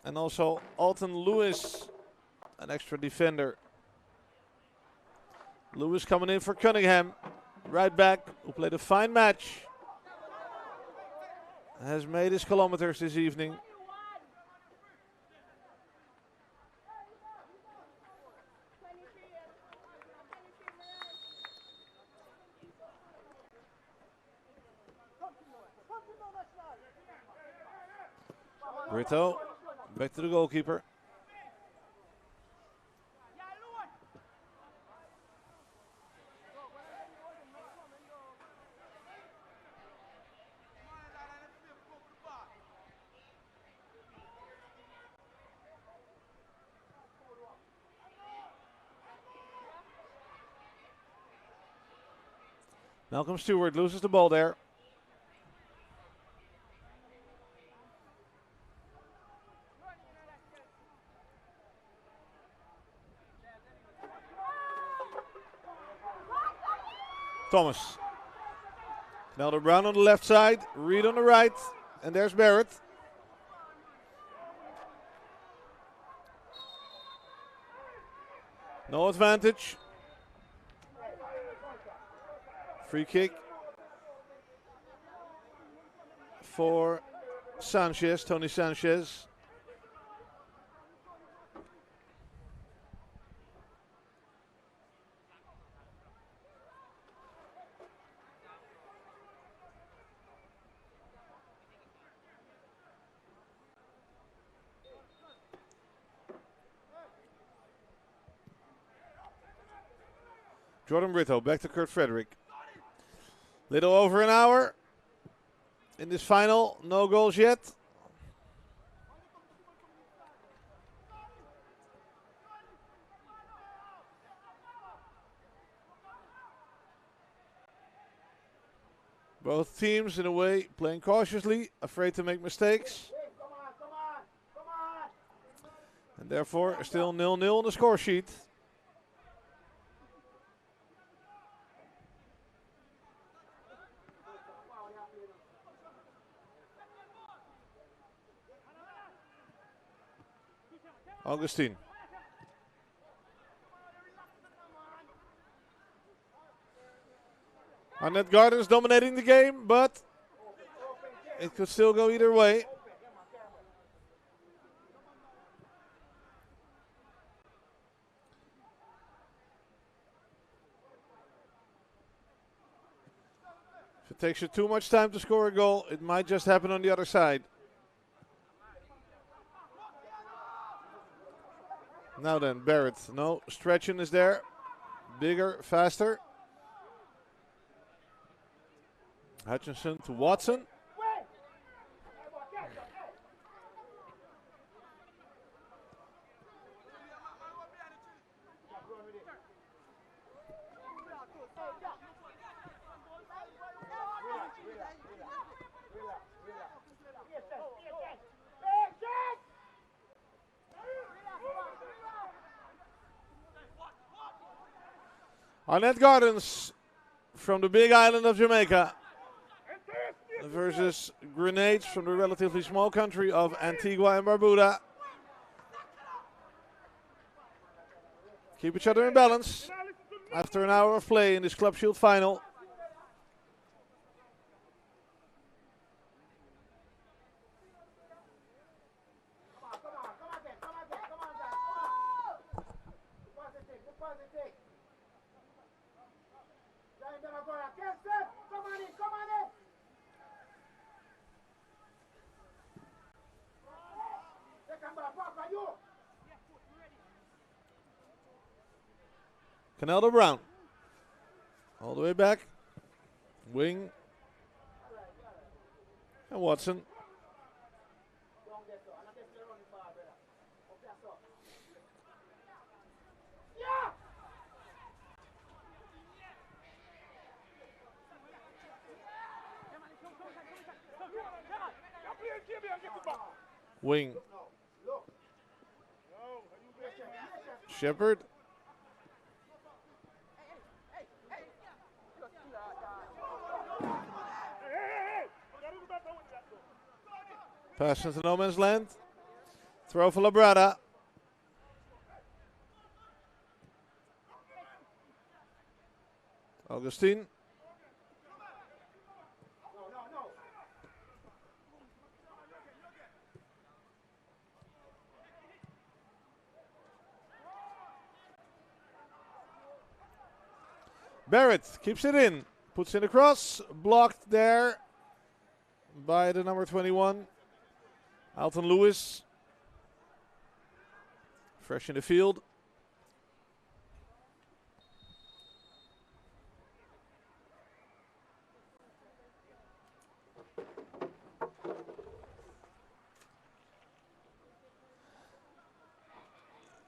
A: And also Alton Lewis, an extra defender. Lewis coming in for Cunningham. Right back, who played a fine match. Has made his kilometers this evening. Brito, back to the goalkeeper. Malcolm Stewart loses the ball there. Thomas. Canelo Brown on the left side, Reed on the right, and there's Barrett. No advantage. Free kick for Sanchez, Tony Sanchez. Jordan Brito back to Kurt Frederick. Little over an hour in this final. No goals yet. Both teams, in a way, playing cautiously, afraid to make mistakes. And therefore, still 0-0 on the score sheet. Augustine. Arnett Gardens dominating the game, but it could still go either way. If it takes you too much time to score a goal, it might just happen on the other side. Now then, Barrett. No, Stretchen is there. Bigger, faster. Hutchinson to Watson. Arnett Gardens from the big island of Jamaica versus Grenades from the relatively small country of Antigua and Barbuda. Keep each other in balance after an hour of play in this Club Shield final. Caneldo Brown. All the way back. Wing. And Watson. Wing. Shepard. Pass into no man's land. Throw for Labrada. Augustine. Barrett keeps it in. Puts in a cross. Blocked there by the number 21. Alton Lewis. Fresh in the field.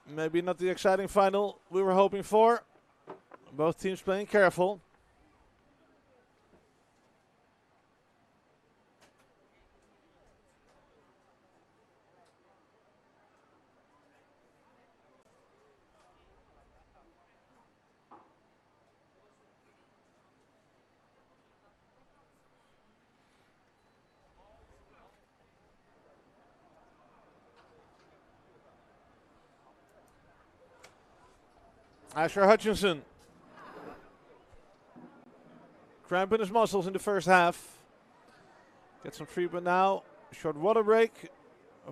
A: Maybe not the exciting final we were hoping for. Both teams playing careful. Asher Hutchinson. Cramp in his muscles in the first half. Get some treatment now. Short water break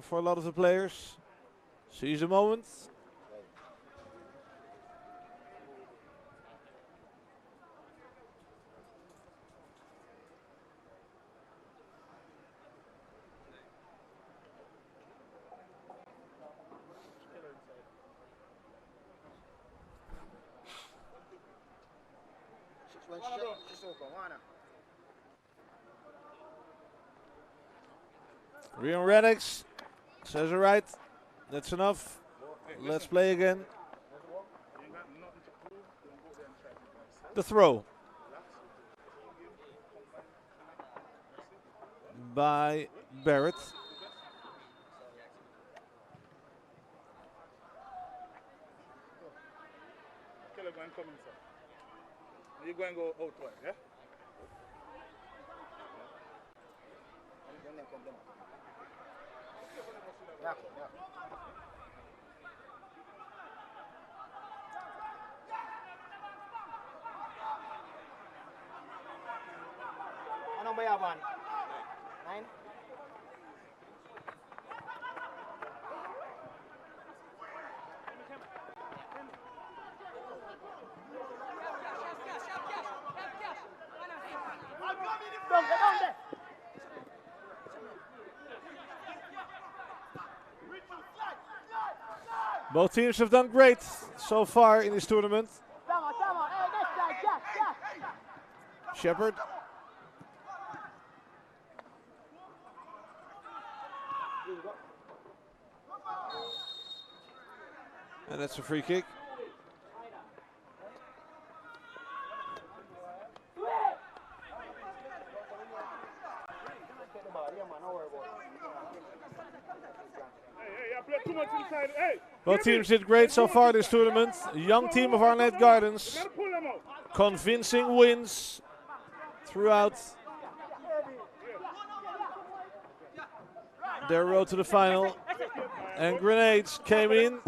A: for a lot of the players. Seize the moment. Rion Reddix says all right. That's enough. Let's play again. The throw by Barrett.
C: You're going to go out wide, yeah?
K: What number you have on? 9? Down there.
A: Both teams have done great so far in this tournament. Shepard. And that's a free kick. Both teams did great so far this tournament. A young team of Arnett Gardens convincing wins throughout their road to the final. And Grenades came in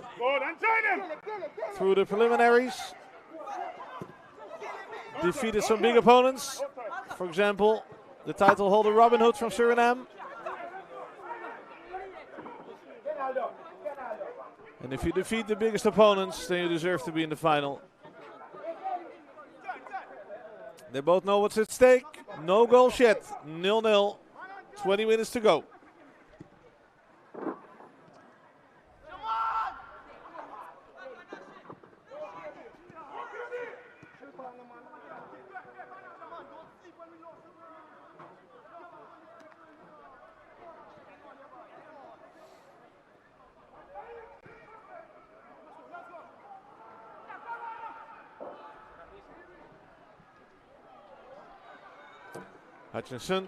A: through the preliminaries. Defeated some big opponents. For example, the title holder Robin Hood from Suriname. And if you defeat the biggest opponents, then you deserve to be in the final. They both know what's at stake. No goals yet. 0-0. 20 minutes to go. Hutchinson.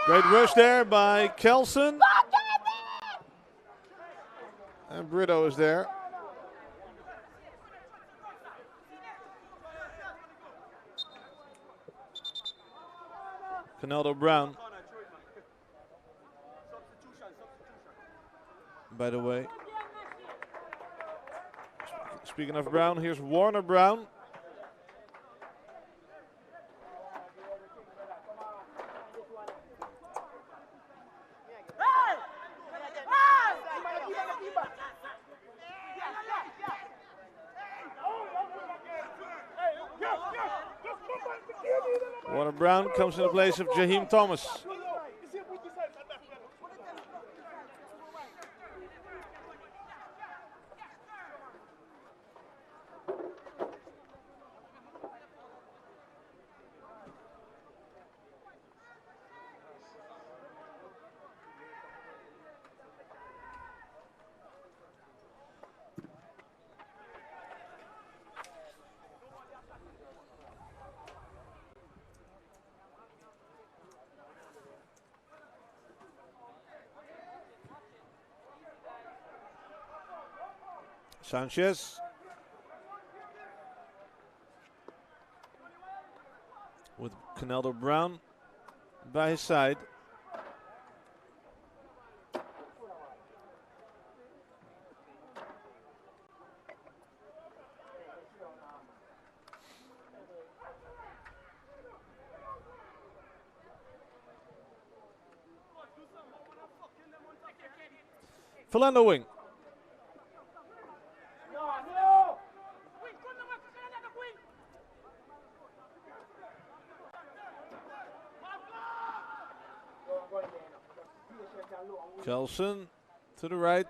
A: Great rush there by Kelson. And Brito is there. Canaldo Brown. By the way. Speaking of Brown, here's Warner Brown. Warner Brown comes in the place of Jaheim Thomas. Sanchez with Canaldo Brown by his side. Philando wing. Kelson to the right.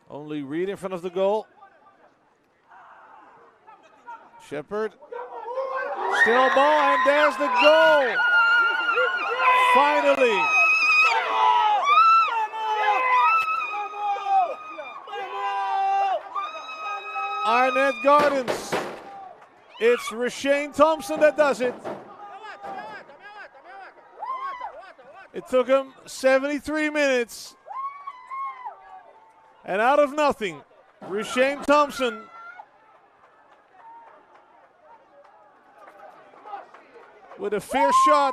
A: Only Reed in front of the goal. Shepard. Still ball, and there's the goal. Finally. Arnett Gardens. It's Rashane Thompson that does it. It took him 73 minutes. And out of nothing, Rashane Thompson with a fierce shot.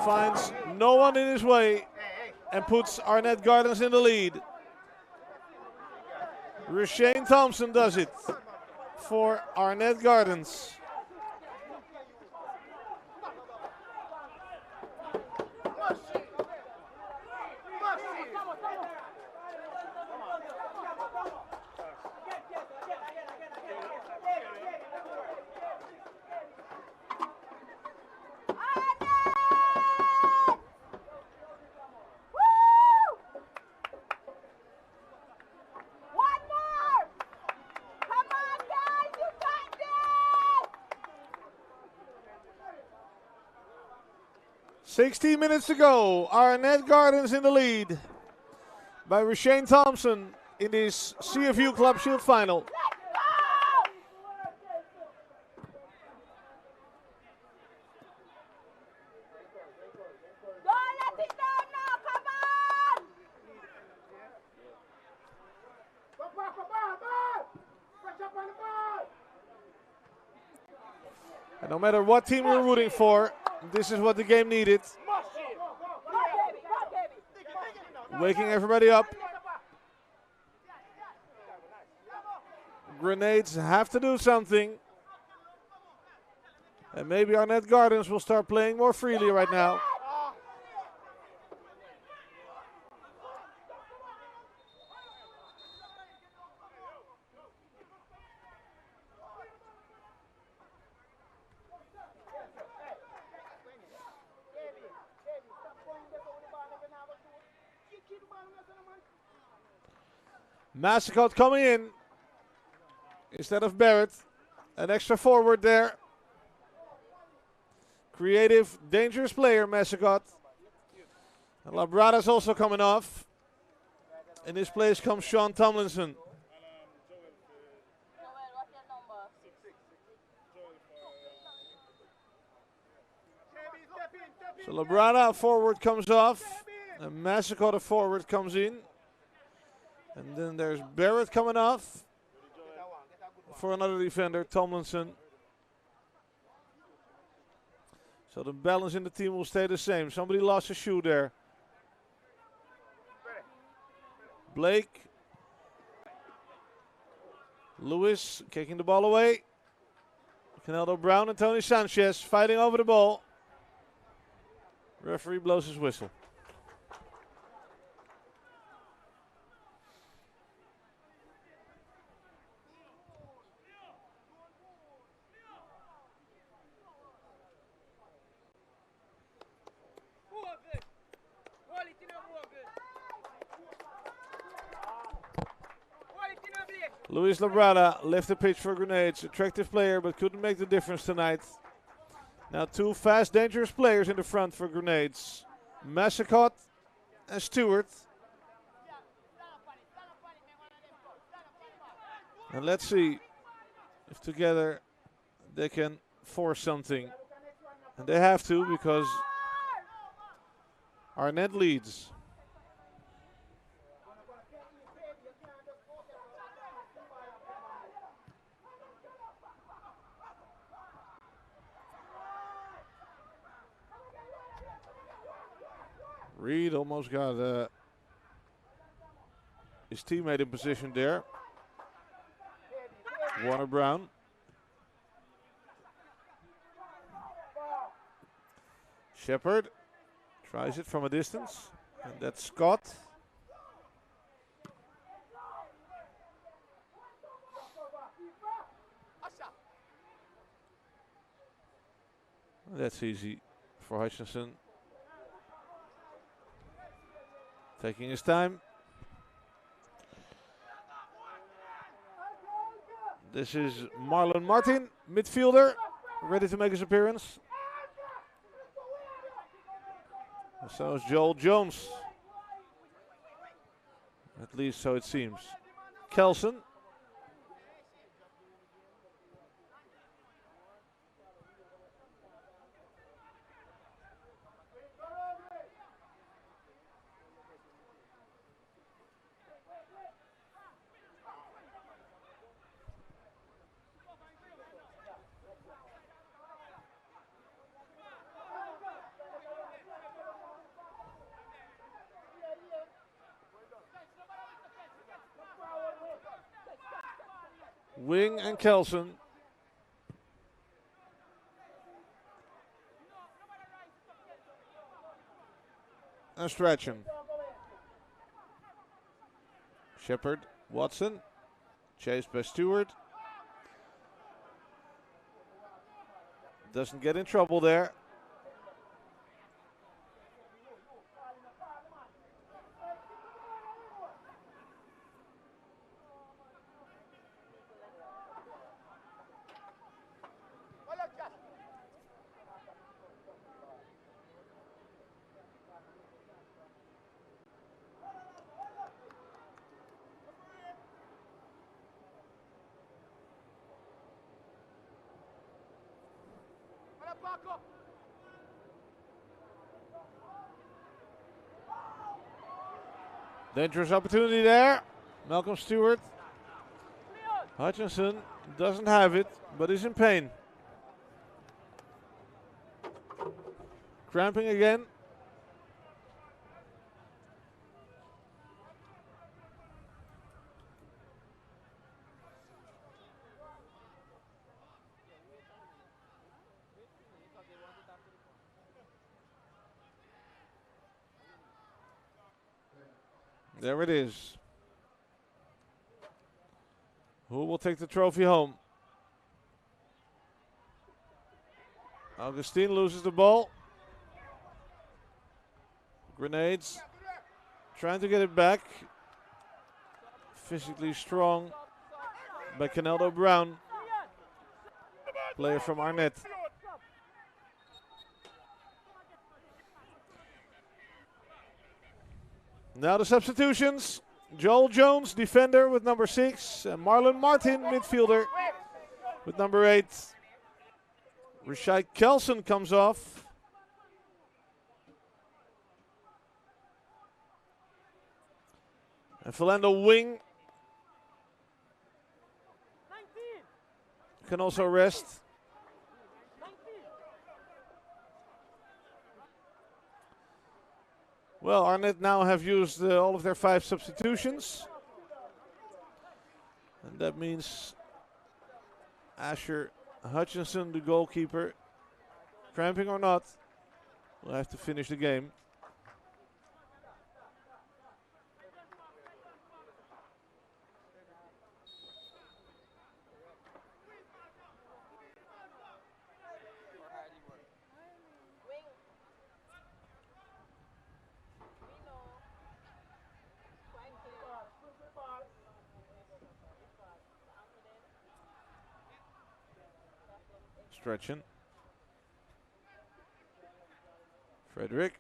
A: Finds no one in his way and puts Arnett Gardens in the lead. Rashane Thompson does it for Arnett Gardens. "16 minutes to go. Arnett Gardens in the lead by Rashane Thompson in this CFU Club Shield final. And no matter what team you're rooting for, this is what the game needed. Waking everybody up. Grenades have to do something. And maybe Arnett Gardens will start playing more freely right now. Massacot coming in instead of Barrett. An extra forward there. Creative, dangerous player, Massacot. And Labrada's also coming off. In his place comes Sean Tomlinson. So Labrada, forward, comes off. And Massacot, a forward, comes in. And then there's Barrett coming off for another defender, Tomlinson. So the balance in the team will stay the same. Somebody lost a shoe there. Blake. Lewis kicking the ball away. Caneldo Brown and Tony Sanchez fighting over the ball. Referee blows his whistle. Luis Labrada left the pitch for Grenades. Attractive player, but couldn't make the difference tonight. Now two fast, dangerous players in the front for Grenades. Massacot and Stewart. And let's see if together they can force something. And they have to, because Arnett leads. Reed almost got his teammate in position there. Warner Brown. Shepard tries it from a distance. And that's Scott. That's easy for Hutchinson. Taking his time. This is Marlon Martin, midfielder, ready to make his appearance. And so is Joel Jones. At least so it seems. Kelson. Wing and Kelson. And Strachan. Shepard, Watson. Chased by Stewart. Doesn't get in trouble there. Dangerous opportunity there. Malcolm Stewart. Hutchinson doesn't have it, but is in pain. Cramping again. There it is. Who will take the trophy home? Augustine loses the ball. Grenades. Trying to get it back. Physically strong by Caneldo Brown. Player from Arnett. Now the substitutions. Joel Jones, defender with number 6. And Marlon Martin, midfielder with number 8. Rashad Kelson comes off. And Philando Wing can also rest. Well, Arnett now have used all of their 5 substitutions. And that means Asher Hutchinson, the goalkeeper, cramping or not, will have to finish the game. Stretching. Frederick.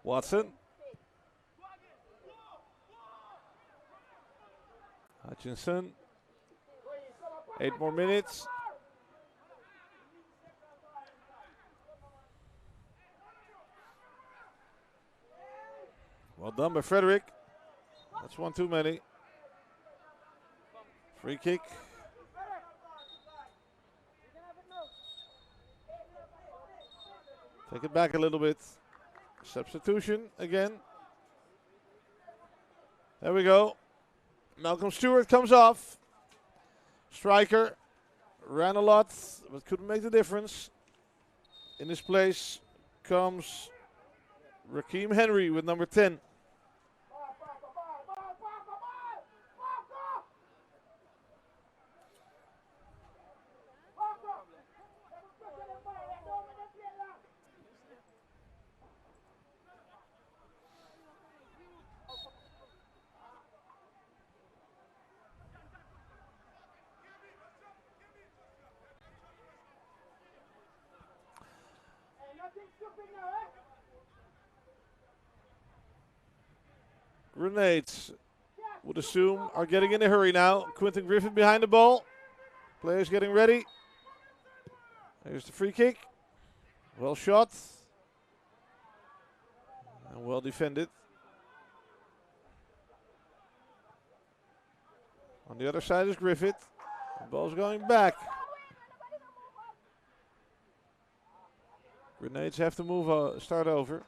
A: Watson. Hutchinson. 8 more minutes. Well done by Frederick. That's one too many. Free kick. Take it back a little bit. Substitution again. There we go. Malcolm Stewart comes off. Striker. Ran a lot, but couldn't make the difference. In his place comes Raheem Henry with number 10. Grenades, would assume, are getting in a hurry now. Quentin Griffin behind the ball. Players getting ready. There's the free kick. Well shot. And well defended. On the other side is Griffith. The ball's going back. Grenades have to move, start over.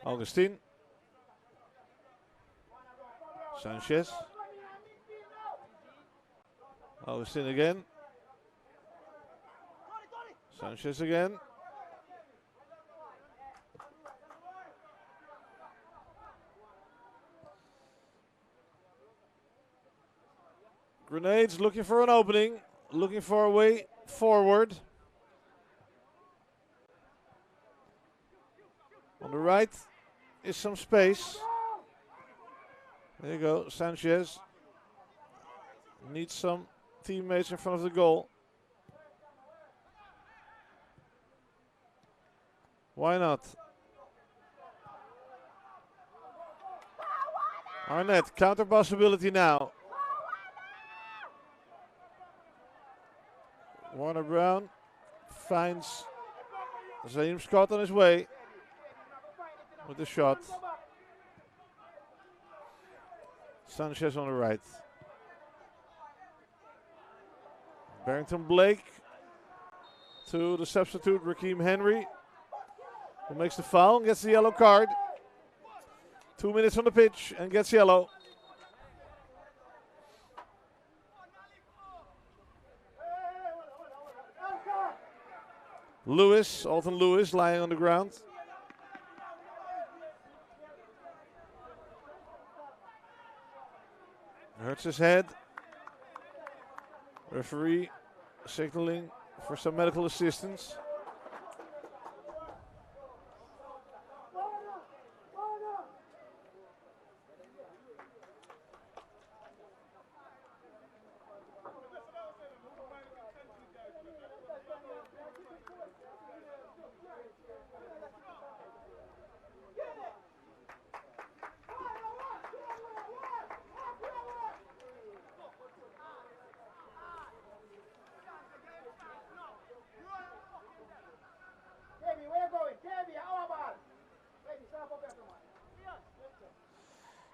A: Augustine. Sanchez. Augustine again. Sanchez again. Grenades looking for an opening, looking for a way forward. On the right is some space. There you go, Sanchez needs some teammates in front of the goal. Why not? Arnett, counter possibility now. Warner Brown finds Zaim Scott on his way with the shot. Sanchez on the right. Barrington Blake to the substitute Raheem Henry, who makes the foul and gets the yellow card. 2 minutes on the pitch and gets yellow. Lewis, Alton Lewis, lying on the ground. Hurts his head. Referee signaling for some medical assistance.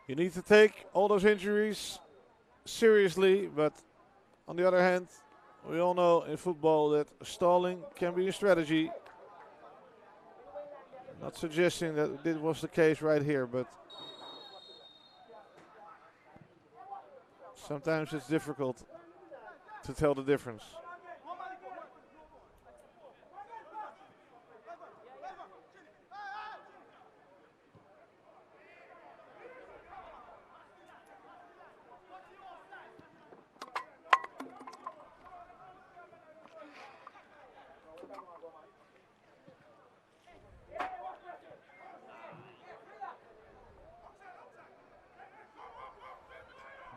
A: You need to take all those injuries seriously, but on the other hand, we all know in football that stalling can be a strategy. Not suggesting that this was the case right here, but sometimes it's difficult to tell the difference.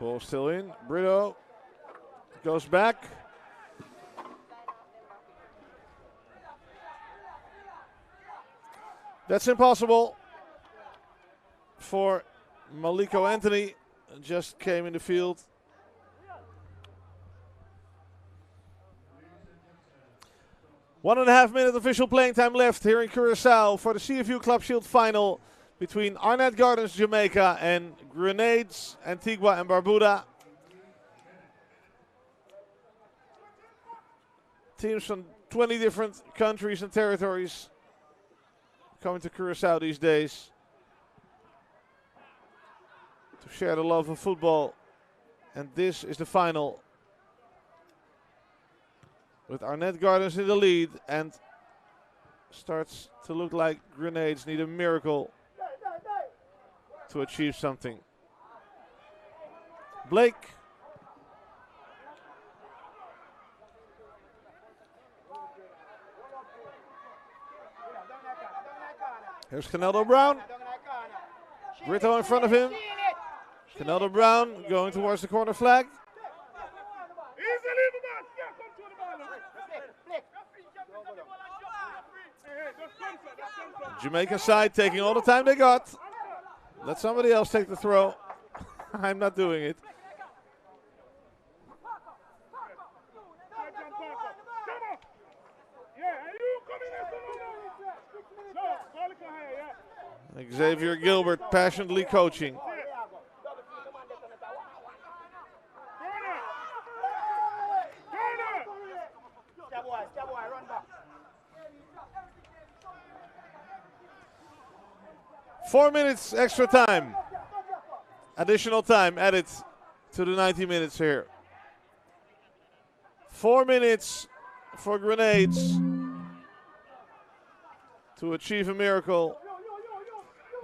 A: Ball still in. Brito goes back. That's impossible for Maliko Anthony. Just came in the field. One and a half minute official playing time left here in Curaçao for the CFU Club Shield final between Arnett Gardens, Jamaica, and Grenades, Antigua and Barbuda. Teams from 20 different countries and territories coming to Curaçao these days to share the love of football. And this is the final, with Arnett Gardens in the lead, and starts to look like Grenades need a miracle to achieve something. Blake. Here's Caneldo Brown. Brito in front of him. Caneldo Brown going towards the corner flag. Jamaica side taking all the time they got. Let somebody else take the throw. I'm not doing it. Xavier Gilbert passionately coaching. 4 minutes extra time. Additional time added to the 90 minutes here. 4 minutes for Grenades to achieve a miracle.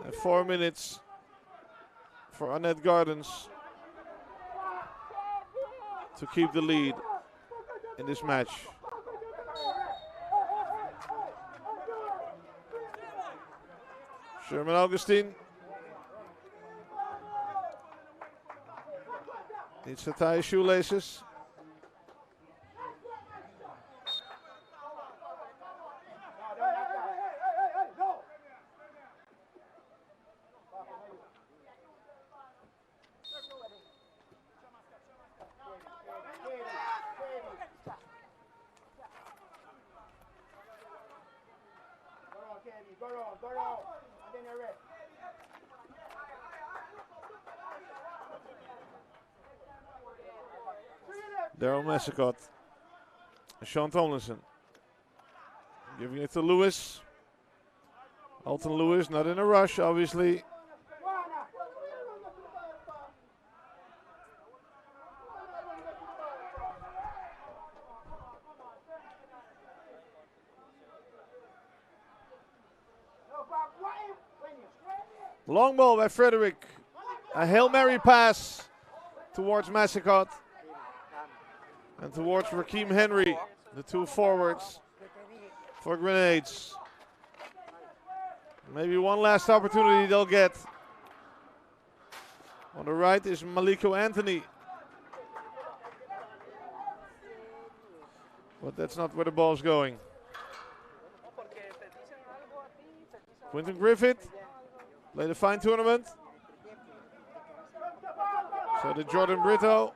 A: And 4 minutes for Arnett Gardens to keep the lead in this match. Sherman Augustine needs to tie his shoelaces.
K: Go around. And then you rest.
A: Daryl Massicott. Sean Tomlinson. Giving it to Lewis. Alton Lewis not in a rush, obviously. Long ball by Frederick. A Hail Mary pass towards Massicott and towards Rakeem Henry, the two forwards for Grenades. Maybe one last opportunity they'll get. On the right is Maliko Anthony. But that's not where the ball's going. Quentin Griffith played a fine tournament. So did Jordan Brito.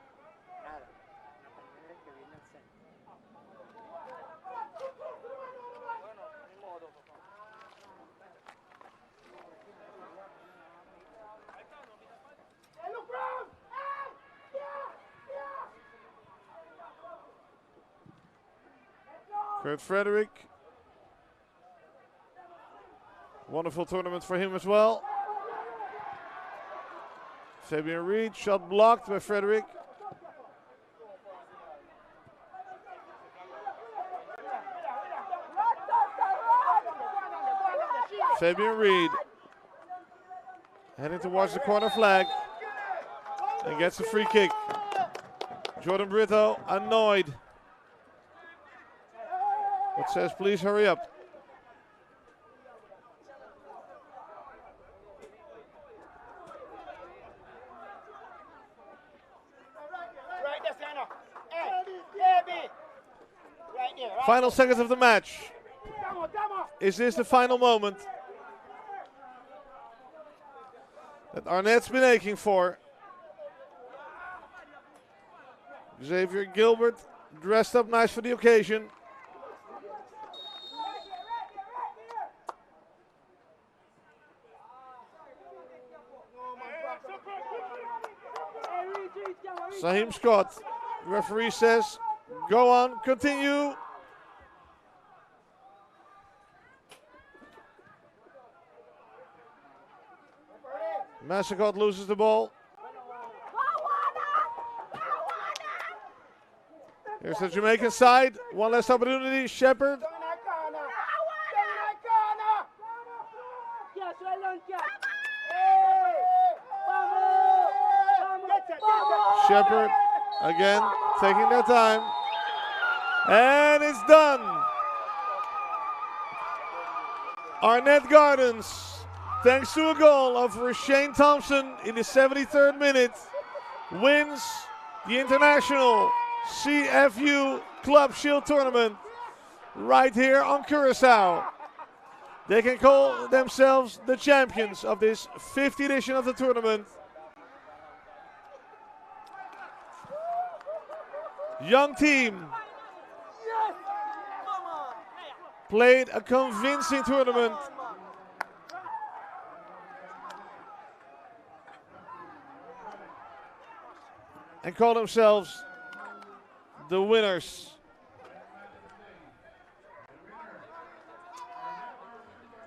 A: Kurt Frederick. Wonderful tournament for him as well. Fabian Reed, shot blocked by Frederick. Fabian Reed heading towards the corner flag and gets a free kick. Jordan Brito annoyed, but says please hurry up. Final seconds of the match. Is this the final moment that Arnett's been aching for? Xavier Gilbert dressed up nice for the occasion. Saheem Scott, referee says, go on, continue. Massicott loses the ball. Here's the Jamaican side. One last opportunity. Shepard. Shepard again taking their time. And it's done. Arnett Gardens, thanks to a goal of Rashane Thompson in the 73rd minute, wins the International CFU Club Shield Tournament right here on Curaçao. They can call themselves the champions of this 5th edition of the tournament. Young team played a convincing tournament. And call themselves the winners.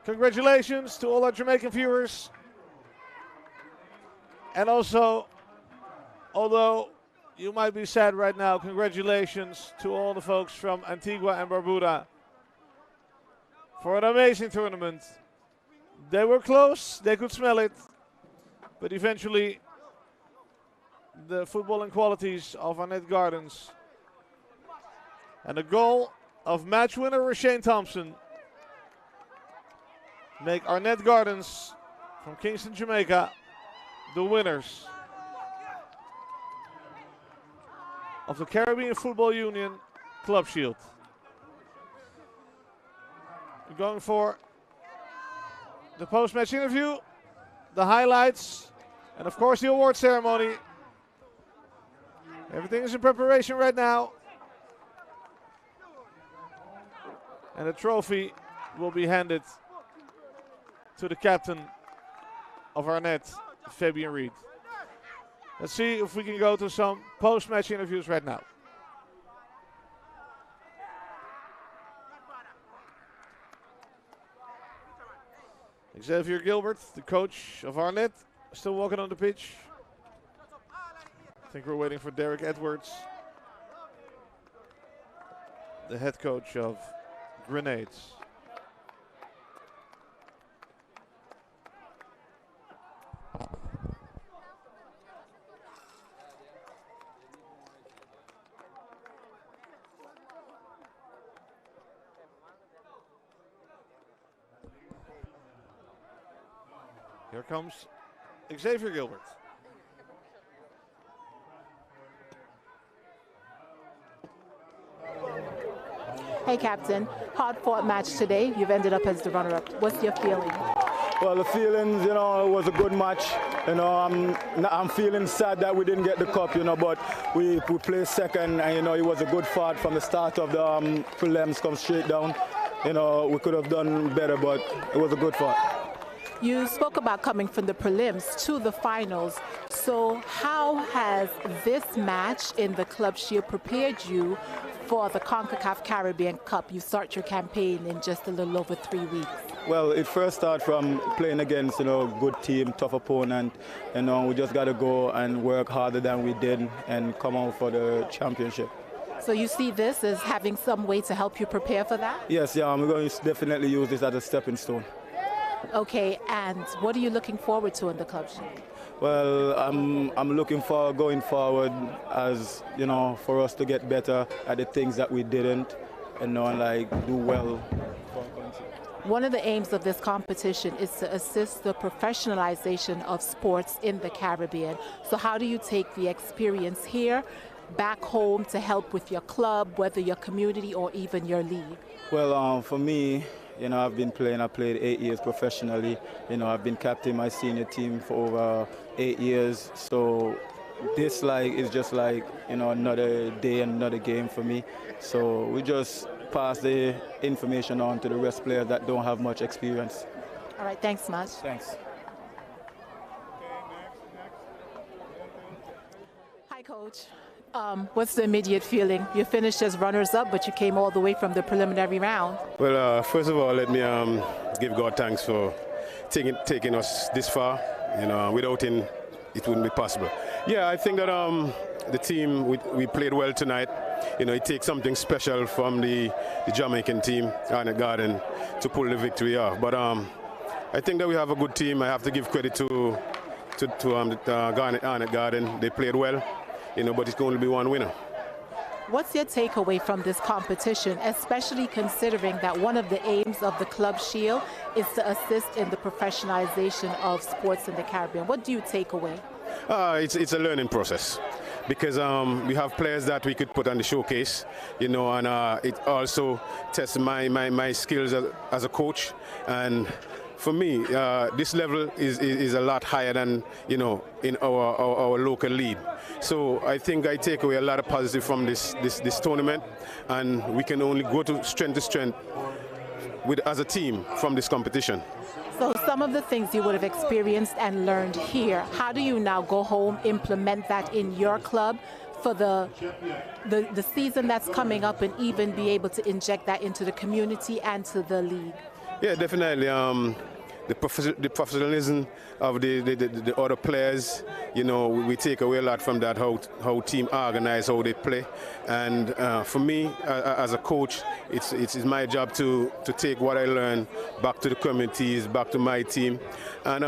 A: Congratulations to all our Jamaican viewers. And also, although you might be sad right now, congratulations to all the folks from Antigua and Barbuda for an amazing tournament. They were close, they could smell it, but eventually the footballing qualities of Arnett Gardens and the goal of match winner Rashane Thompson make Arnett Gardens from Kingston, Jamaica, the winners of the Caribbean Football Union Club Shield. We're going for the post-match interview, the highlights, and of course the award ceremony. Everything is in preparation right now. And the trophy will be handed to the captain of Arnett, Fabian Reed. Let's see if we can go to some post-match interviews right now. Xavier Gilbert, the coach of Arnett, still walking on the pitch. I think we're waiting for Derek Edwards, the head coach of Grenades. Here comes Xavier Gilbert.
L: Hey, Captain. Hard-fought match today. You've ended up as the runner-up. What's your feeling?
M: Well, the feelings, you know, it was a good match. You know, I'm feeling sad that we didn't get the cup, you know, but we played second, and, you know, it was a good fight from the start of the prelims, come straight down. You know, we could have done better, but it was a good fight.
L: You spoke about coming from the prelims to the finals. So how has this match in the Club Shield prepared you for the CONCACAF Caribbean Cup? You start your campaign in just a little over 3 weeks.
M: Well, it first started from playing against, you know, good team, tough opponent. You know, we just got to go and work harder than we did and come out for the championship.
L: So you see this as having some way to help you prepare for that?
M: Yes, yeah, I'm going to definitely use this as a stepping stone.
L: Okay, and what are you looking forward to in the Club Shield?
M: Well, I'm looking for going forward as, you know, for us to get better at the things that we didn't, you know, and like do well for our country.
L: One of the aims of this competition is to assist the professionalization of sports in the Caribbean. So how do you take the experience here back home to help with your club, whether your community or even your league?
M: Well, for me, you know, I played 8 years professionally. You know, I've been captain my senior team for over 8 years. So this is just like, you know, another day and another game for me. So we just pass the information on to the rest players that don't have much experience.
L: All right, thanks much.
M: Thanks.
L: Hi, Coach. What's the immediate feeling? You finished as runners-up, but you came all the way from the preliminary round.
N: Well, first of all, let me give God thanks for taking us this far. You know, without him, it wouldn't be possible. Yeah, I think that the team, we played well tonight. You know, it takes something special from the Jamaican team, Arnett Garden, to pull the victory off. But I think that we have a good team. I have to give credit to Arnett Garden. They played well. You know, but it's going to be one winner.
L: What's your takeaway from this competition, especially considering that one of the aims of the Club Shield is to assist in the professionalization of sports in the Caribbean? What do you take away?
N: It's a learning process because we have players that we could put on the showcase, you know, and it also tests my skills as a coach. And for me, this level is a lot higher than, you know, in our local league. So I think I take away a lot of positive from this tournament, and we can only go to strength as a team from this competition.
L: So some of the things you would have experienced and learned here, how do you now go home, implement that in your club for the season that's coming up, and even be able to inject that into the community and to the league?
N: Yeah, definitely. The professionalism of the other players, you know, we take away a lot from that, how team organize, how they play. And for me, as a coach, it's my job to take what I learn back to the communities, back to my team. And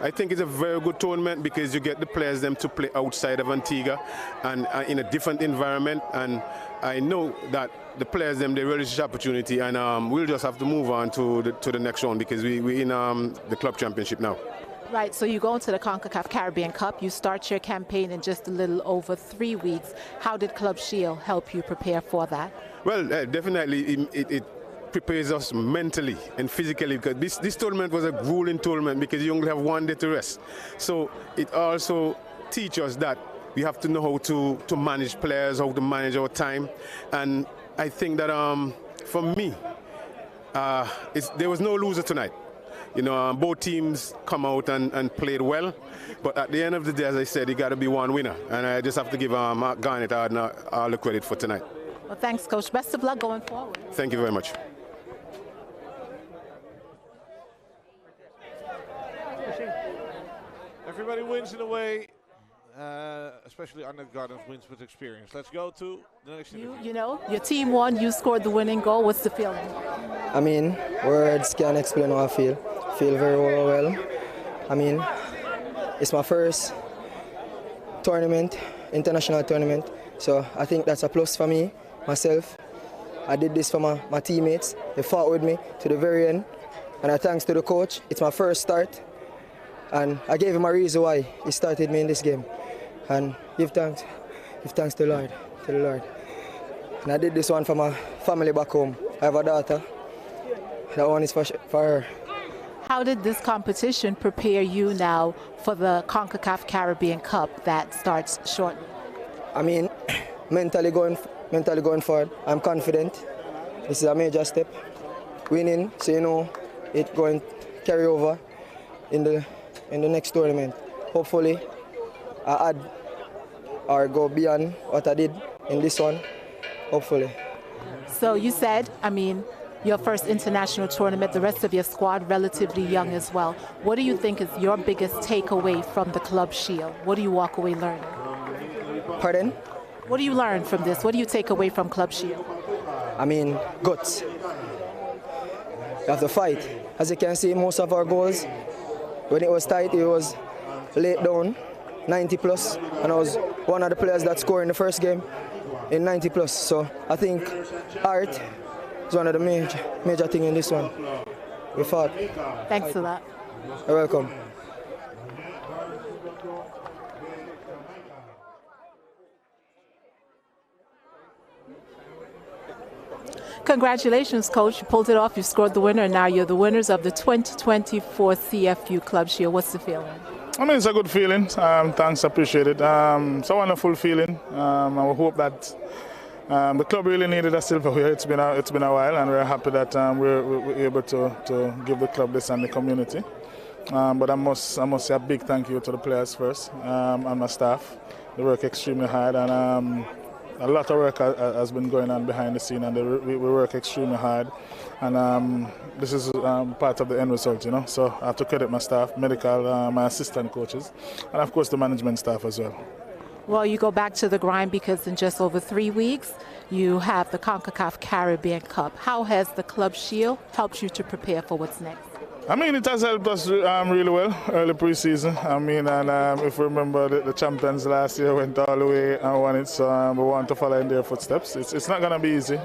N: I think it's a very good tournament because you get the players them to play outside of Antigua and in a different environment. And I know that the players them they relish this opportunity, and we'll just have to move on to the next round because we're in the club championship now.
L: Right, so you go into the CONCACAF Caribbean Cup. You start your campaign in just a little over 3 weeks. How did Club Shield help you prepare for that?
N: Well, definitely it prepares us mentally and physically, because this tournament was a grueling tournament because you only have 1 day to rest. So it also teaches us that we have to know how to manage players, how to manage our time. And I think that for me, there was no loser tonight. You know, both teams come out and played well, but at the end of the day, as I said, it got to be one winner, and I just have to give Arnett all the credit for tonight.
L: Well, thanks, Coach. Best of luck going forward.
N: Thank you very much.
A: Everybody wins in a way. Especially Arnett Gardens wins with experience. Let's go to the next interview.
L: You know, your team won, you scored the winning goal. What's the feeling?
O: I mean, words can't explain how I feel. I feel very well. I mean, it's my first tournament, international tournament, so I think that's a plus for me, myself. I did this for my teammates. They fought with me to the very end, and thanks to the coach. It's my first start, and I gave him a reason why he started me in this game. And give thanks to the Lord. And I did this one for my family back home. I have a daughter. That one is for her.
L: How did this competition prepare you now for the CONCACAF Caribbean Cup that starts shortly?
O: I mean, mentally going forward, I'm confident. This is a major step. Winning, so you know, it's going to carry over in the next tournament. Hopefully, I add or go beyond what I did in this one, hopefully.
L: So you said, I mean, your first international tournament, the rest of your squad relatively young as well. What do you think is your biggest takeaway from the Club Shield? What do you walk away learning?
O: Pardon?
L: What do you learn from this? What do you take away from Club Shield?
O: I mean, guts. You have to fight. As you can see, most of our goals, when it was tight, it was laid down. 90 plus, and I was one of the players that scored in the first game in 90 plus. So I think art is one of the major things in this one. We fought.
L: Thanks for that.
O: You're welcome.
L: Congratulations, Coach. You pulled it off. You scored the winner, and now you're the winners of the 2024 CFU Club Shield. What's the feeling?
C: I mean, it's a good feeling. Thanks, appreciate it. It's a wonderful feeling. I hope that the club really needed a silverware. It's been a while, and we're happy that we're able to give the club this and the community. But I must say a big thank you to the players first and my staff. They work extremely hard, and a lot of work has been going on behind the scene, and we work extremely hard. And this is part of the end result, you know. So I have to credit my staff, medical, my assistant coaches, and of course the management staff as well.
L: Well, you go back to the grind because in just over 3 weeks, you have the CONCACAF Caribbean Cup. How has the Club Shield helped you to prepare for what's next?
C: I mean, it has helped us really well, early pre-season. I mean, and if you remember, the champions last year went all the way and won it, so we want to follow in their footsteps. It's not going to be easy.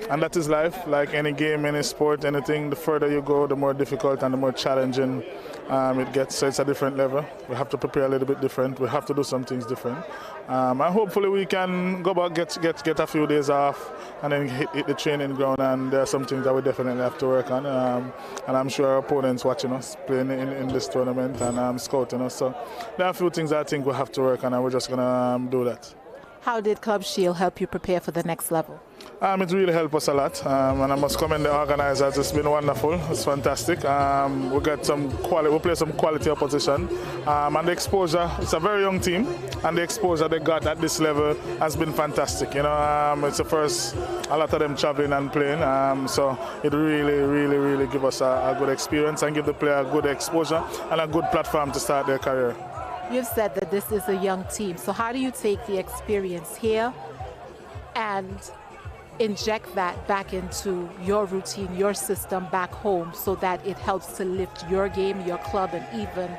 C: And that is life, like any game, any sport, anything. The further you go, the more difficult and the more challenging it gets. So it's a different level. We have to prepare a little bit different. We have to do some things different. And hopefully we can go back, get a few days off, and then hit the training ground. And there are some things that we definitely have to work on. And I'm sure our opponents watching us playing in this tournament and scouting us. So there are a few things I think we have to work on, and we're just going to do that.
L: How did Club Shield help you prepare for the next level?
C: It really helped us a lot, and I must commend the organizers. It's been wonderful. It's fantastic. We got some quality. We play some quality opposition, and the exposure. It's a very young team, and the exposure they got at this level has been fantastic. You know, it's the first. A lot of them traveling and playing, so it really give us a good experience and give the player a good exposure and a good platform to start their career.
L: You've said that this is a young team, so how do you take the experience here and inject that back into your routine, your system back home, so that it helps to lift your game, your club, and even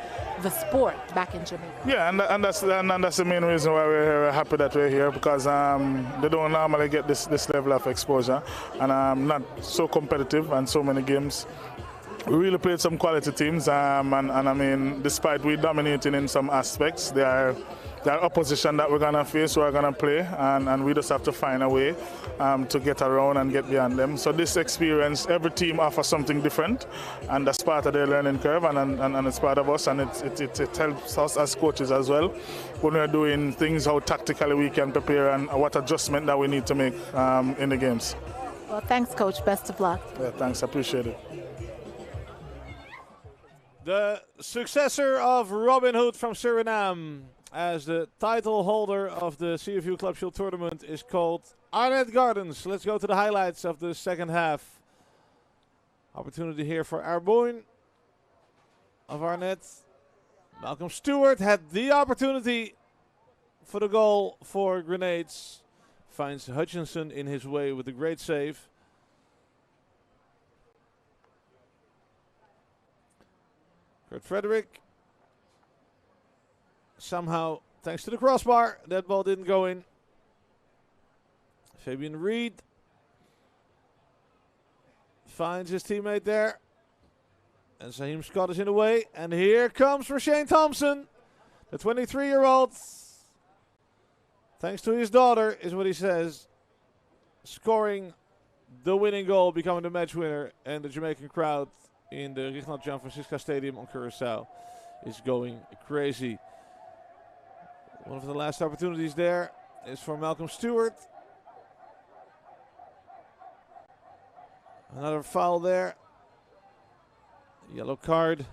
L: the sport back in Jamaica?
C: Yeah, and that's the main reason why we're happy that we're here, because they don't normally get this level of exposure, and not so competitive and so many games. We really played some quality teams, and I mean, despite we dominating in some aspects, there are opposition that we're going to face, we're going to play, and we just have to find a way to get around and get beyond them. So this experience, every team offers something different, and that's part of their learning curve, and it's part of us, and it helps us as coaches as well when we're doing things, how tactically we can prepare and what adjustment that we need to make in the games.
L: Well, thanks, Coach. Best of luck.
C: Yeah, thanks. I appreciate it.
A: The successor of Robin Hood from Suriname as the title holder of the CFU Club Shield tournament is called Arnett Gardens. Let's go to the highlights of the second half. Opportunity here for Arboin of Arnett. Malcolm Stewart had the opportunity for the goal for Grenades. Finds Hutchinson in his way with a great save. Kurt Frederick. Somehow, thanks to the crossbar, that ball didn't go in. Fabian Reed finds his teammate there. And Saheem Scott is in the way. And here comes Rashane Thompson, the 23-year-old. Thanks to his daughter, is what he says. Scoring the winning goal, becoming the match winner. And the Jamaican crowd in the Reginald Jan Francisca Stadium on Curaçao is going crazy. One of the last opportunities there is for Malcolm Stewart. Another foul there. Yellow card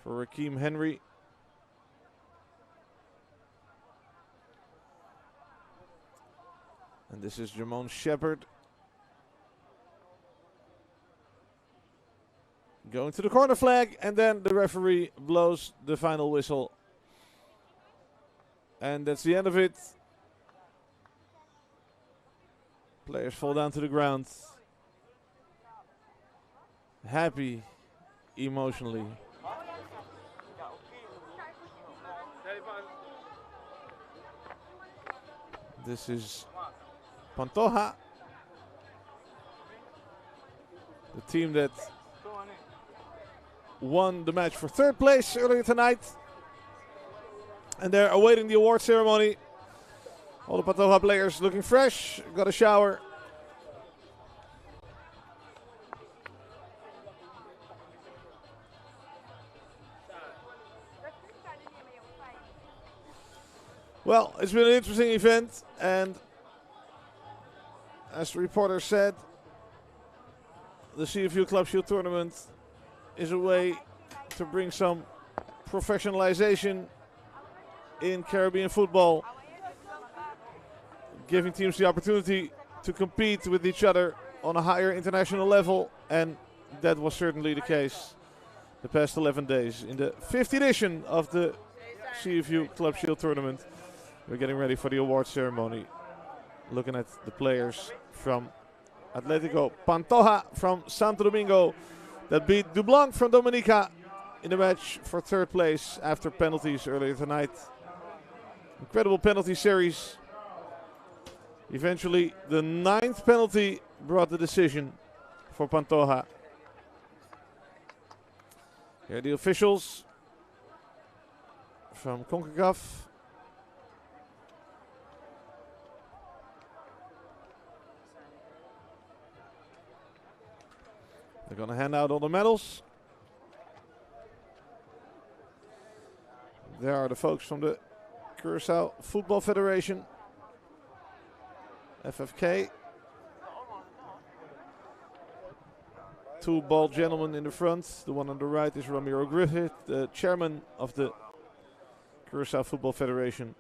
A: for Rakeem Henry. And this is Jamon Shepard. Going to the corner flag, and then the referee blows the final whistle. And that's the end of it. Players fall down to the ground. Happy, emotionally. This is Pantoja, the team that won the match for third place earlier tonight. And they're awaiting the award ceremony. All the Pantoja players looking fresh, got a shower. Well, it's been an interesting event, and as the reporter said, the CFU Club Shield tournament is a way to bring some professionalization in Caribbean football, giving teams the opportunity to compete with each other on a higher international level, and that was certainly the case the past 11 days. In the 5th edition of the CFU Club Shield tournament, we're getting ready for the award ceremony, looking at the players from Atletico Pantoja from Santo Domingo that beat Dublanc from Dominica in the match for third place after penalties earlier tonight. Incredible penalty series. Eventually, the 9th penalty brought the decision for Pantoja. Here are the officials from CONCACAF. They're going to hand out all the medals. There are the folks from the Curaçao Football Federation, FFK. two bald gentlemen in the front. The one on the right is Ramiro Griffith, the chairman of the Curaçao Football Federation.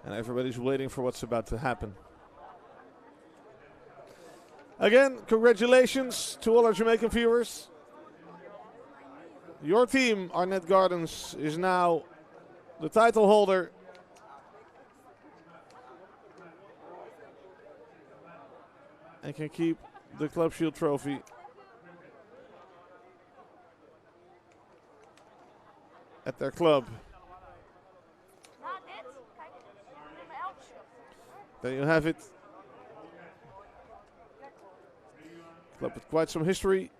A: And everybody's waiting for what's about to happen. Again, congratulations to all our Jamaican viewers. Your team, Arnett Gardens, is now the title holder. And can keep the Club Shield trophy. At their club. There you have it. Club with quite some history.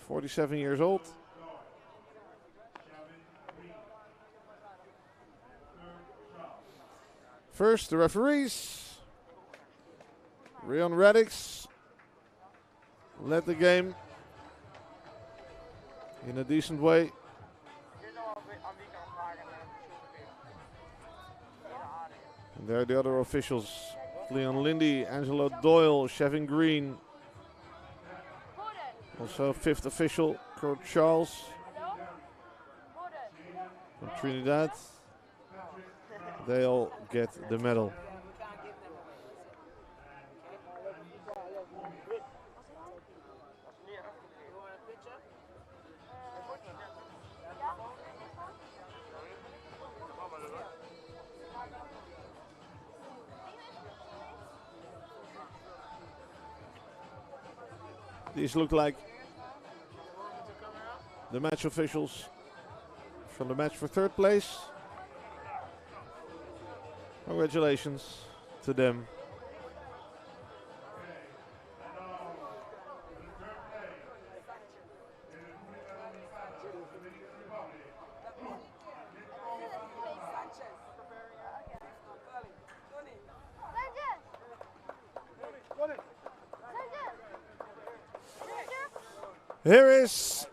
A: 47 years old. First, the referees. Rion Radix led the game in a decent way. And there are the other officials. Leon Lindy, Angelo Doyle, Chevin Green. Also fifth official, Kurt Charles from Trinidad. They all get the medal. These look like the match officials from the match for third place. Congratulations to them. Here is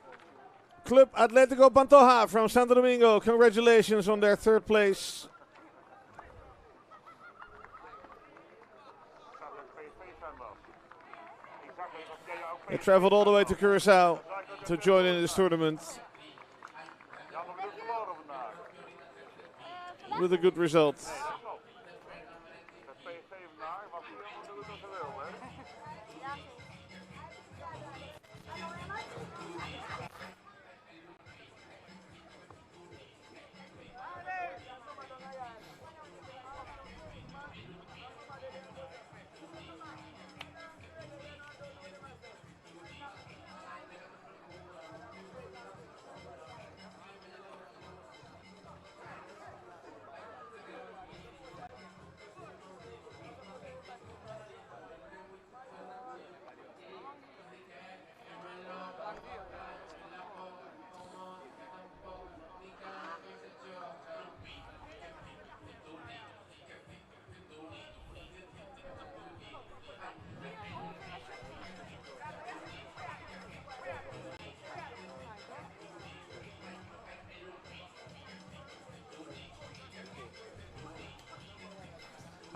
A: Club Atlético Pantoja from Santo Domingo. Congratulations on their third place. They traveled all the way to Curaçao to join in this tournament with a good result.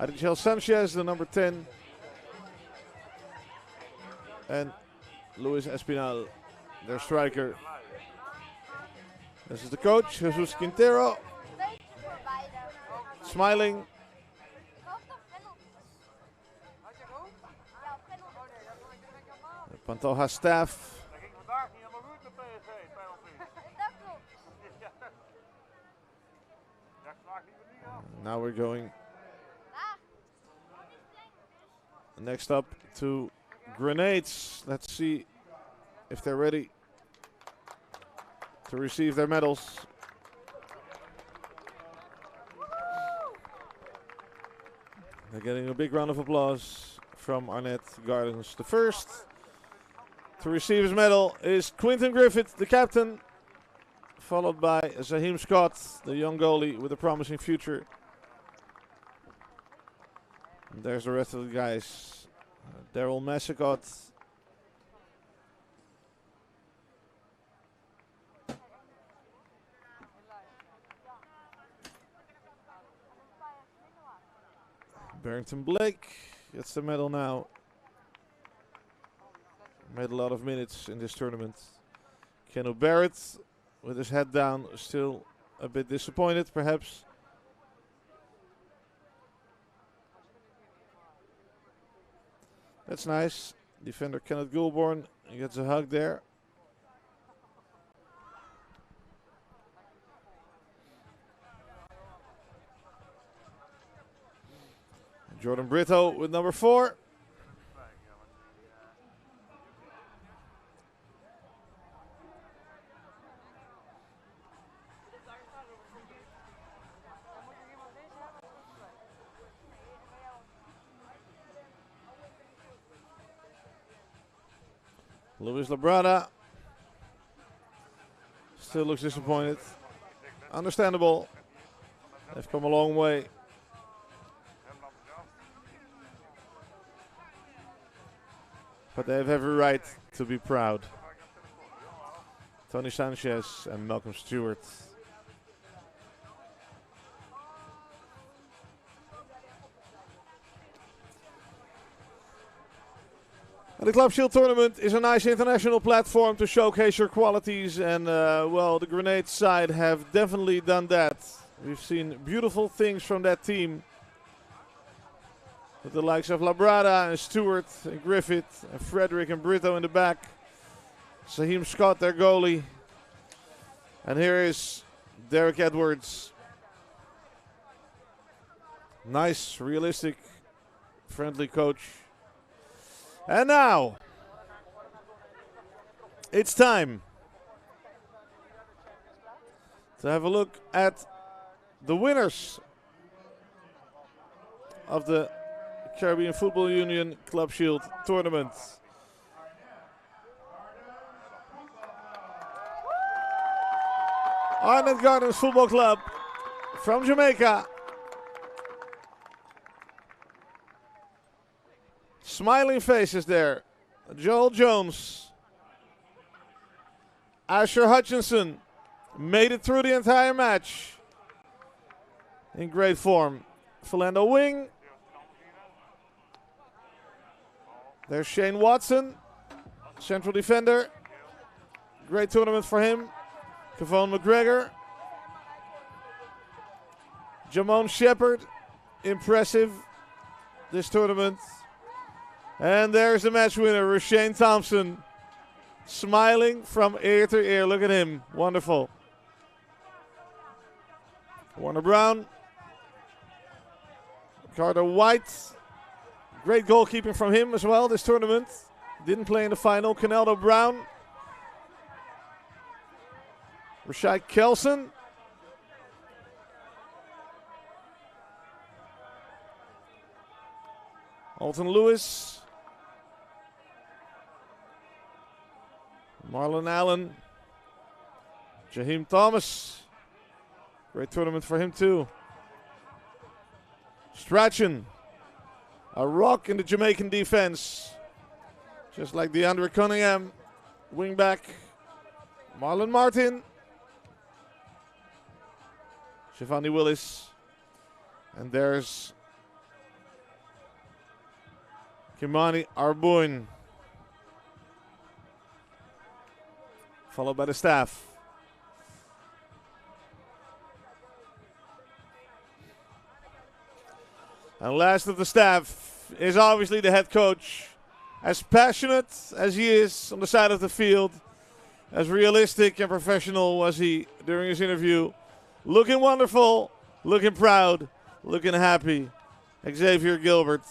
A: Adriel Sanchez, the number 10. And Luis Espinal, their striker. This is the coach, Jesus Quintero. Smiling. The Pantoja staff. Now we're going next up to Grenades. Let's see if they're ready to receive their medals. They're getting a big round of applause from Arnett Gardens. The first to receive his medal is Quinton Griffith, the captain, followed by Zaheem Scott, the young goalie with a promising future. And there's the rest of the guys. Daryl Massicott. Barrington Blake gets the medal now. Made a lot of minutes in this tournament. Kenu Barrett with his head down, still a bit disappointed perhaps. That's nice. Defender Kenneth Goulborn, he gets a hug there. Jordan Brito with number 4. Luis Labrada still looks disappointed. Understandable. They've come a long way. But they have every right to be proud. Tony Sanchez and Malcolm Stewart. And the Club Shield tournament is a nice international platform to showcase your qualities, and well, the Grenade side have definitely done that. We've seen beautiful things from that team, with the likes of Labrada and Stewart and Griffith and Frederick and Brito in the back. Saheem Scott, their goalie. And here is Derek Edwards. Nice, realistic, friendly coach. And now, it's time to have a look at the winners of the Caribbean Football Union Club Shield tournament. Arnett Gardens Football Club from Jamaica. Smiling faces there. Joel Jones. Asher Hutchinson made it through the entire match in great form. Philando Wing. There's Shane Watson, central defender. Great tournament for him. Kevon McGregor. Jamon Shepard, impressive this tournament. And there's the match winner, Rashane Thompson, smiling from ear to ear. Look at him, wonderful. Warner Brown. Carter White. Great goalkeeping from him as well this tournament. Didn't play in the final. Caneldo Brown. Rashad Kelson. Alton Lewis. Marlon Allen. Jaheim Thomas. Great tournament for him too. Strachan. A rock in the Jamaican defense. Just like DeAndre Cunningham. Wingback. Marlon Martin. Shivani Willis. And there's Kimani Arboin. Followed by the staff. And last of the staff is obviously the head coach. As passionate as he is on the side of the field, as realistic and professional was he during his interview. Looking wonderful, looking proud, looking happy. Xavier Gilbert.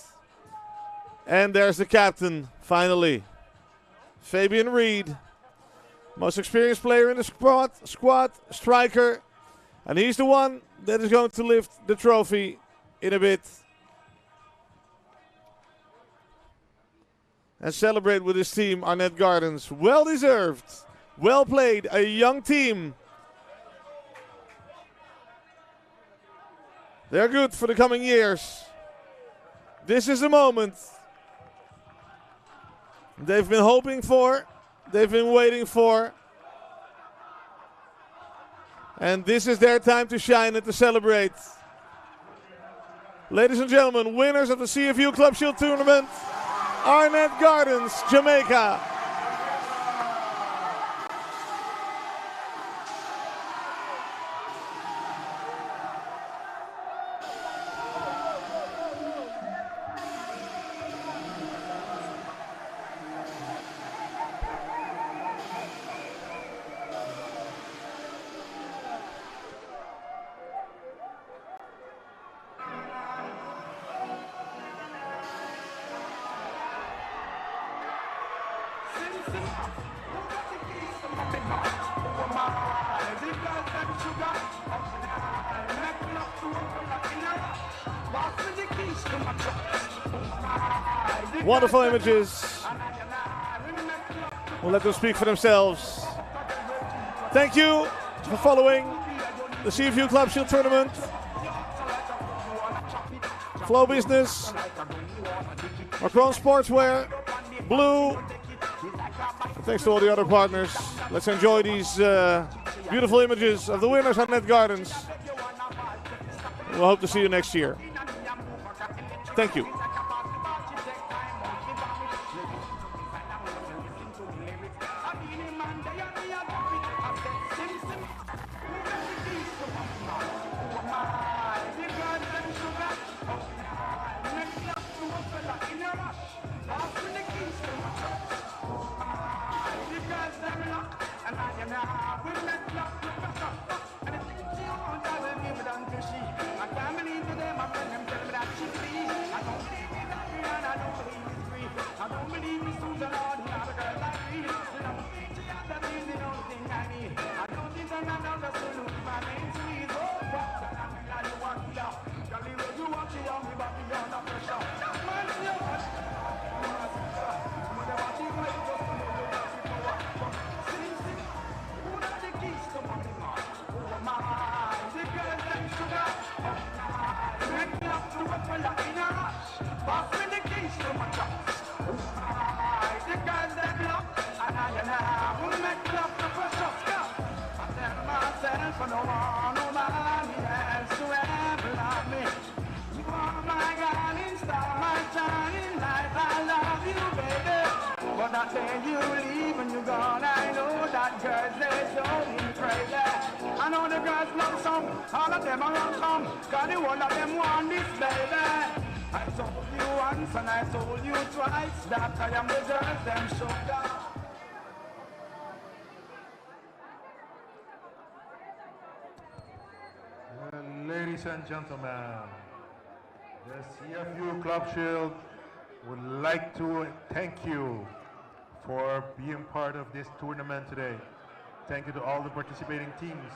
A: And there's the captain, finally. Fabian Reed. Most experienced player in the squad, striker. And he's the one that is going to lift the trophy in a bit. And celebrate with his team, Arnett Gardens. Well deserved. Well played. A young team. They're good for the coming years. This is the moment they've been hoping for. They've been waiting for. And this is their time to shine and to celebrate. Ladies and gentlemen, winners of the CFU Club Shield Tournament, Arnett Gardens, Jamaica. Wonderful images. We'll let them speak for themselves. Thank you for following the CFU Club Shield Tournament. Flow Business, Macron Sportswear, Blue. Thanks to all the other partners. Let's enjoy these beautiful images of the winners at Arnett Gardens. We'll hope to see you next year. Thank you.
P: Ladies and gentlemen, the CFU Club Shield would like to thank you for being part of this tournament today. Thank you to all the participating teams.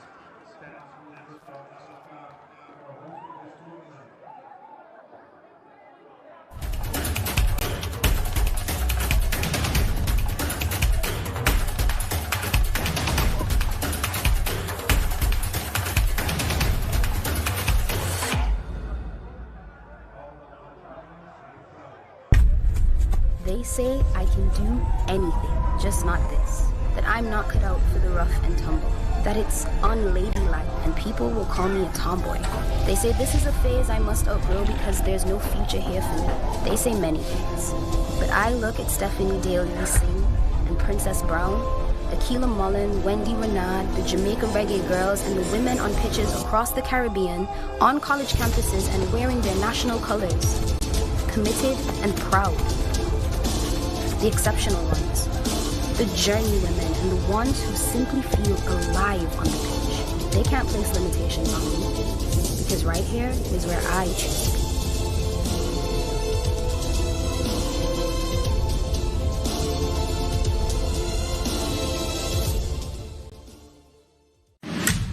F: They say I can do anything, just not this. That I'm not cut out for the rough and tumble. That it's unladylike and people will call me a tomboy. They say this is a phase I must outgrow because there's no future here for me. They say many things. But I look at Stephanie Daly Singh and Princess Brown, Akila Mullen, Wendy Renard, the Jamaica Reggae Girls, and the women on pitches across the Caribbean, on college campuses and wearing their national colors. Committed and proud. The exceptional ones, the journey women, and the ones who simply feel alive on the pitch. They can't place limitations on me, because right here is where I choose
G: to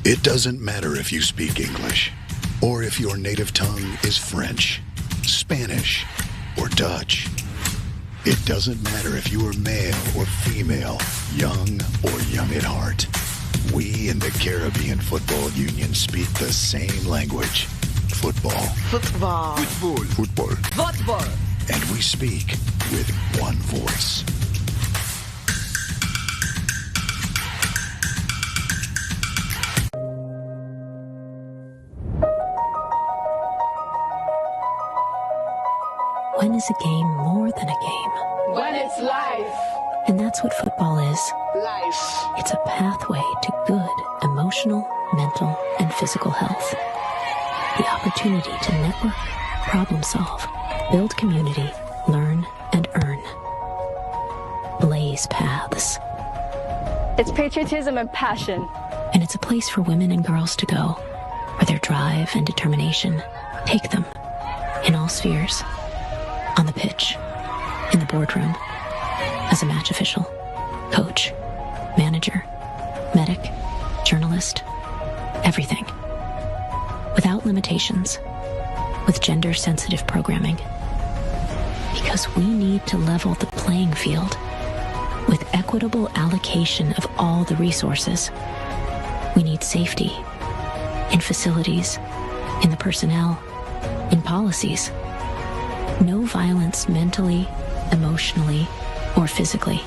G: be. It doesn't matter if you speak English, or if your native tongue is French, Spanish, or Dutch. It doesn't matter if you are male or female, young or young at heart. We in the Caribbean Football Union speak the same language. Football.
E: Football.
G: Football. Football.
E: Football.
G: And we speak with one voice.
D: When is a game more than a game?
E: When it's life.
D: And that's what football is.
E: Life.
D: It's a pathway to good emotional, mental, and physical health. The opportunity to network, problem solve, build community, learn, and earn. Blaze paths.
H: It's patriotism and passion.
D: And it's a place for women and girls to go, where their drive and determination take them in all spheres. On the pitch, in the boardroom, as a match official, coach, manager, medic, journalist, everything. Without limitations, with gender-sensitive programming. Because we need to level the playing field with equitable allocation of all the resources. We need safety in facilities, in the personnel, in policies. No violence mentally, emotionally, or physically.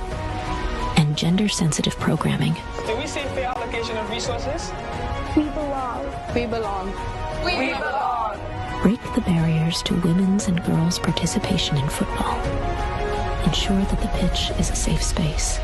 D: And gender-sensitive programming.
I: Do we say fair allocation of resources?
H: We belong.
E: We belong.
I: We belong.
D: Break the barriers to women's and girls' participation in football. Ensure that the pitch is a safe space.